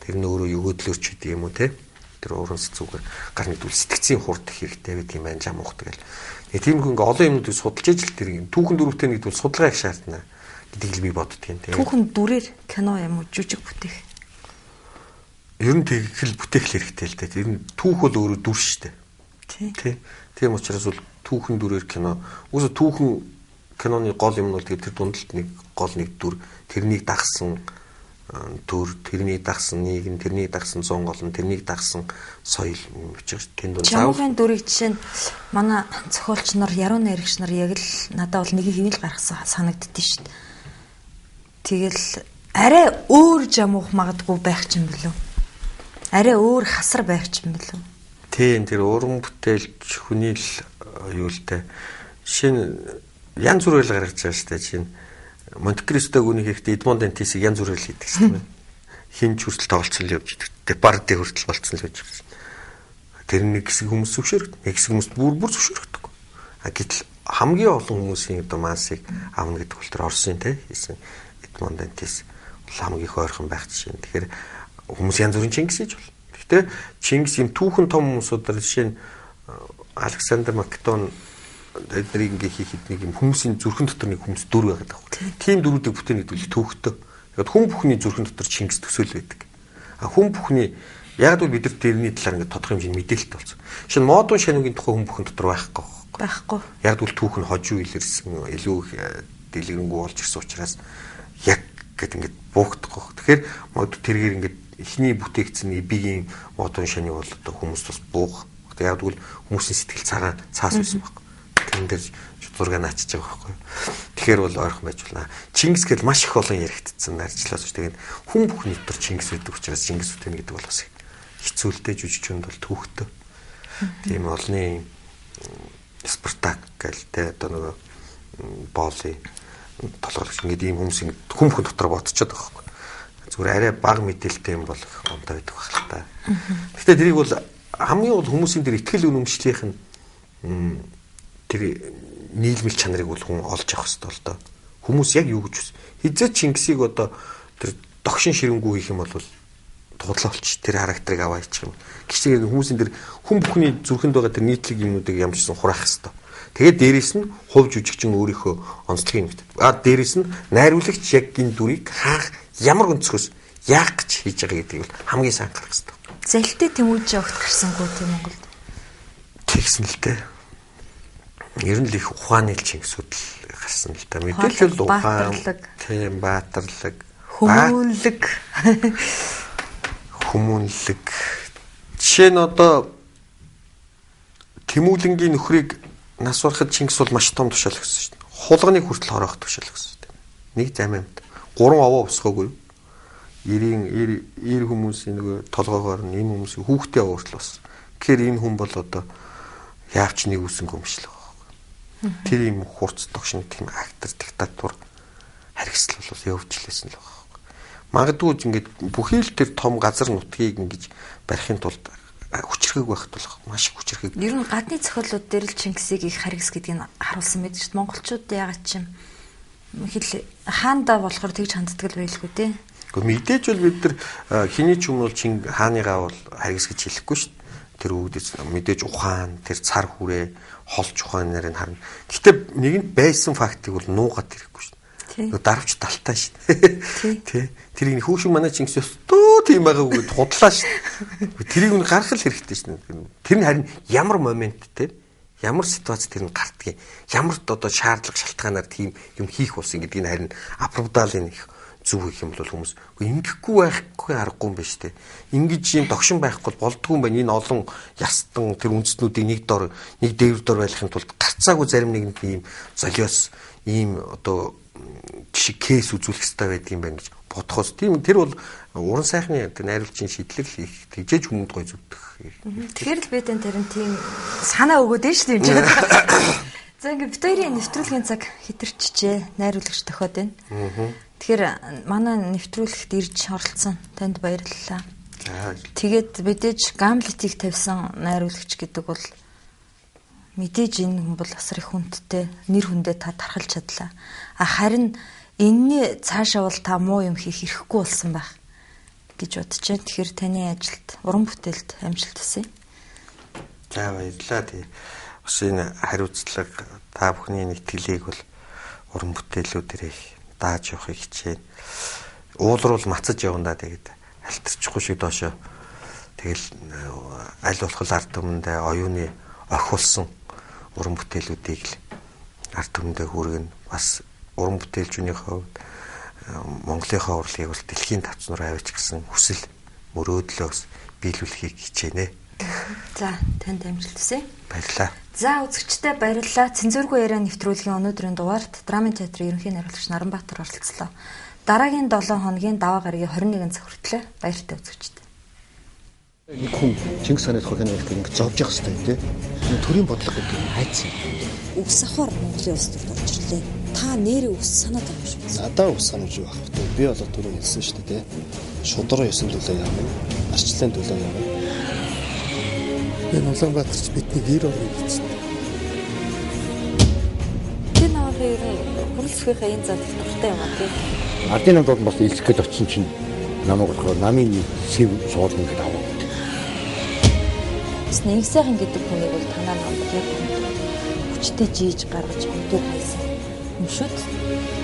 тэр нь өөрөө өгөөдлөөрч гэдэг юм уу те тэр уран сэцүүгээр гарны дүл сэтгцийн хурд хэрэгтэй байдаг юм байна жамуух тэгэл. Тийм хүн ингээ олон юмнуудыг судалж ижил тэр түүхэн дөрөвтэй нэг зүйл судалгаа их шаардна гэдгийг би боддөг юм те. Түүхэн дүрээр кино юм уу жүжиг бүтээх. Ер нь тэгэл бүтээх хэрэгтэй л дээ. Ер нь түүх бол өөрөө дүр шүү дээ. Тий. Тийм учраас бол түүхэн дүрээр кино. Үгүй түүхэн киноны гол юм нь бол тэр дундалт нэг гол нэг дүр тэрнийг дагсан төр тэрнийг дагсан нийгэм тэрнийг дагсан зон гол нь тэрнийг дагсан соёл юм учраас тэнд бол Жамуугийн дүрийг жишээ нь манай зохиолч нар яруу найрагч нар яг л надад бол нэг хэмэл гаргасан санагддээ шүү дээ. Тэгэл арай өөр жамуух магадгүй байх ч юм бэлүү. Арай өөр хасар байх ч юм бэлүү. Тийм тэр уран бүтээлч хүний л юу л дээ. Шинэ янз бүрээр гаргаж байгаа шүү дээ чинь Монте Кристог үнийг хийхдээ Эдмонд Дантисийг янз бүрээр хийдэг шүү дээ. Хин ч хүртэл тоглолцсон л явж идэг. Депарди хүртэл болцсон л явж байгаа. Тэр нэг хэсэг хүмүүс зөвшөөрөг. Нэг хэсэг хүмүүс бүр зөвшөөрөхгүй. А гэтэл хамгийн олон хүмүүсийн одоо массыг авна гэдэг бол тэр Оросын те хийсэн Эдмонд Дантис хамгийн их ойрхон байх жишээ. Тэгэхээр хүмүүс янз бүрийн Чингис хийж бол. Гэхдээ Чингис юм түүхэн том хүмүүсүүдээр жишээ нь Александр Македон эднийг ингээ хийхэд нэг юм хүмүүсийн зүрхэн дотор нэг хүмүүс дүр байгаад байгаа. Тийм дүрүүдийг бүтээн гэдэг төвхтөө. Яг хүн бүхний зүрхэн дотор Чингис төсөөл байдаг. А хүн бүхний яг л бид нар тэрний талаар ингээ тодорхой хэмжээний мэдээлэлтэй болсон. Шинэ модон шанигийн тухай хүн бүхэн дотор байхгүй. Байхгүй. Яг л түүх нь хожуу илэрсэн илүү дэлгэрэнгүй болж ирсэн учраас яг гэд ингээ буухтахгүй. Тэгэхээр мод тэргээр ингээ эхний бүтээгдсэн эбигийн модон шанийг бол одоо хүмүүс бас буух. Яг л хүмүүсийн сэтгэл цагаан цаас байсан байхгүй. Тэн дээр зураг наачиж байгаа байхгүй. Тэгэхээр бол ойрхон байж болно. Чингис гэл маш их олон яригдсан арчлаас шүү. Тэгээд хүн бүхний дотор Чингис байдаг учраас Чингис үтэн гэдэг бол бас хэцүүлтэй жүжигчөнд бол түүхтэй. Тийм олны Спартак гэл тэ одоо нөгөө Боли толгойлогч ингээд ийм хүмүүс хүн бүхэн дотор бодчиход байгаа байхгүй. Зүгээр арай бага мэдээлэлтэй юм бол онтой байдаг байх л та. Гэхдээ тэрийг бол хамгийн гол хүмүүсийн дээр ихтгэл үнэмшлийнх нь тэр нийлмэл чанарыг бол хүн олж авах хэрэгтэй л доо. Хүмүүс яг юу гэж хүс. Хизээ Чингисийг одоо тэр догшин ширэнгүү хийх юм бол тудлаа болчих. Тэр характерыг аваа ичих юм. Гişгээр хүмүүсийн тэр хүн бүхний зүрхэнд байгаа тэр нийтлэг юмнуудыг ямжсан хураах хэрэгтэй. Тэгээд дээрэс нь хувь жүжигчин өөрийнхөө онцлогийг нэгт. Дээрэс нь найруулагч яг энэ дүрийг хаах ямар өнцгөөс яах гэж хийж байгаа гэдгийг бол хамгийн сайн гаргах хэрэгтэй. Залтай Тэмүүжи огт гарсангүй тийм Монголд. Тэгсэн л дээ. Ер нь л их ухааны Чингисүүд л гарсан л да. Мэдээлэл ухаан, тийм баатарлаг, хүмүүнлэг. Жишээ нь одоо Тэмүүлэнгийн нөхрийг нас барахад Чингис бол маш том тушаал өгсөн шүү дээ. Хулганыг хүртэл хороох тушаал өгсөн шүү дээ. Нэг зам амт 3 овоо усгоогүй. 90 хүмүүсийн нөгөө толгоогоор нь энэ хүмүүсийн хүүхдээ ууртал бас. Тэгэхээр энэ хүн бол одоо яавч нэг үсэнгүй юм шиг л байна. Тэр юм хурц тогшин тийм актер диктатур харгисл бол явуулжлээсэн л байна. Магадгүй ингээд бүхий л тэр том газар нутгийг ингэж барихын тулд хүчрхэг байх тул маш их хүчрхэг. Ер нь гадны зохиолууд дээр л Чингисийг их харгис гэдгийг харуулсан байдаг шүү дээ. Монголчууд яагаад ч юм хэл хаанда болохоор тэгж ханддаг л байлгүй дээ. Гэхдээ мэдээж бол бид нар хиний ч юм бол хааныгаа бол харгис гэж хэлэхгүй шүү дээ. Тэр үүдээс мэдээж ухаан, тэр цар хүрээ, холч ухаан нарыг харна. Гэхдээ нэгэнт байсан фактыг бол нуугаад ирэхгүй шүү дээ. Дарвч талтаа шүү дээ. Тэ. Тэрийг хүүшин манай Чингис өстөө тийм байгаагүй худлаа шүү дээ. Тэрийг нь гаргах хэрэгтэй шүү дээ. Тэр нь харин ямар момент те ямар ситуац тэр нь гардгийг, ямар одоо шаардлага шалтгаанаар тийм юм хийх болсон гэдгийг харин апробдалын их зүг гэх юм бол хүмүүс ингэхгүй байхгүй аргагүй юм байна шүү дээ. Ингэж юм догшин байхгүй болдгүй юм байна. Энэ олон ястан тэр үндэстнүүдийг нэг дээвэр дор байлгахын тулд гарцаагүй зарим нэгэнд ийм золиос ийм одоо жишээ кейс үзүүлэх хэрэгтэй байдаг юм байна гэж бодхоос тийм тэр бол уран сайхны найруулагчийн шийдлэг л их тэгжээж хүмүүд гой зүвдэх. Тэгэхээр л бид энэ тэрэн тийм санаа өгөөд нь шүү дээ. За ингээд бид хоёрын нэвтрүүлгийн цаг хэтэрчжээ. Найруулагч тохиод байна. Тэгэхээр манай нэвтрүүлэгт ирж оролцсон танд баярлалаа. Тэгээд мэдээж Гамлетийг тавьсан найруулагч гэдэг бол мэдээж энэ хүн бол асар их хүндтэй, нэр хүндээ та тархалж чадлаа. Харин энэний цаашаа бол та муу юм хийх эрхгүй болсон байх гэж бодож байна. Тэгэхээр таны ажилд, уран бүтээлд амжилт хүсье. За баярлалаа. Тий. Бас энэ хариуцлага та бүхний нэтгэлийг бол уран бүтээлүүдээр их дааж явахыг хичээнэ. Уулруул мацаж явна тэгээд алтарчихгүй шиг доошоо тэгэл аль болох ард түмэндээ оюуны охиулсан уран бүтээлүүдийг л ард түмэндээ хүргэн бас уран бүтээлчүүнийхээ хувьд Монголынхаа урлагийг бол дэлхийн тавцнаар аваач гэсэн хүсэл мөрөөдлөөс биелүүлэхийг хичээнэ. За танд амжилт хүсье. Баярлалаа. За үзэгчдээ баярлалаа. Цэнзүүргүй яриа нэвтрүүлгийн өнөөдрийн дугаарт Драмын театрын ерөнхий найруулагч Наранбаатар оролцлоо. Дараагийн 7 хоногийн даваа гарагийн 21 цаг хүртлээр баяртай үзэгчдээ. Нэг хүн Чингис хааны тухай кино их ингэ зовж явах хэрэгтэй тийм. Төрийн бодлого гэдэг нь хайц юм. Үс авахар Монголын улс төрд орж ирлээ. Та нэрээ үс санаад байгаа шүү. Надаа ус санаж байх вэ? Би болоо түрүү хэлсэн шүү дээ. Шудраг ёсон төлөө явна. Арчлалын төлөө явна. Энэ Улаанбаатарч бидний гэр орно гэсэн. Тэр намайг ер нь хөрөлцөхийнхээ энэ зал их дуртай юм аа тийм. Ардын намд бол бас илсэх гээд очсон чинь намайг болохоор намын сэв суулгана гэдэг аваа. Бас нэг сайхан гэдэг хүнийг бол танаа намайг яг хүчтэй жийж гаргаж өндөр хайсан юм шүү дээ.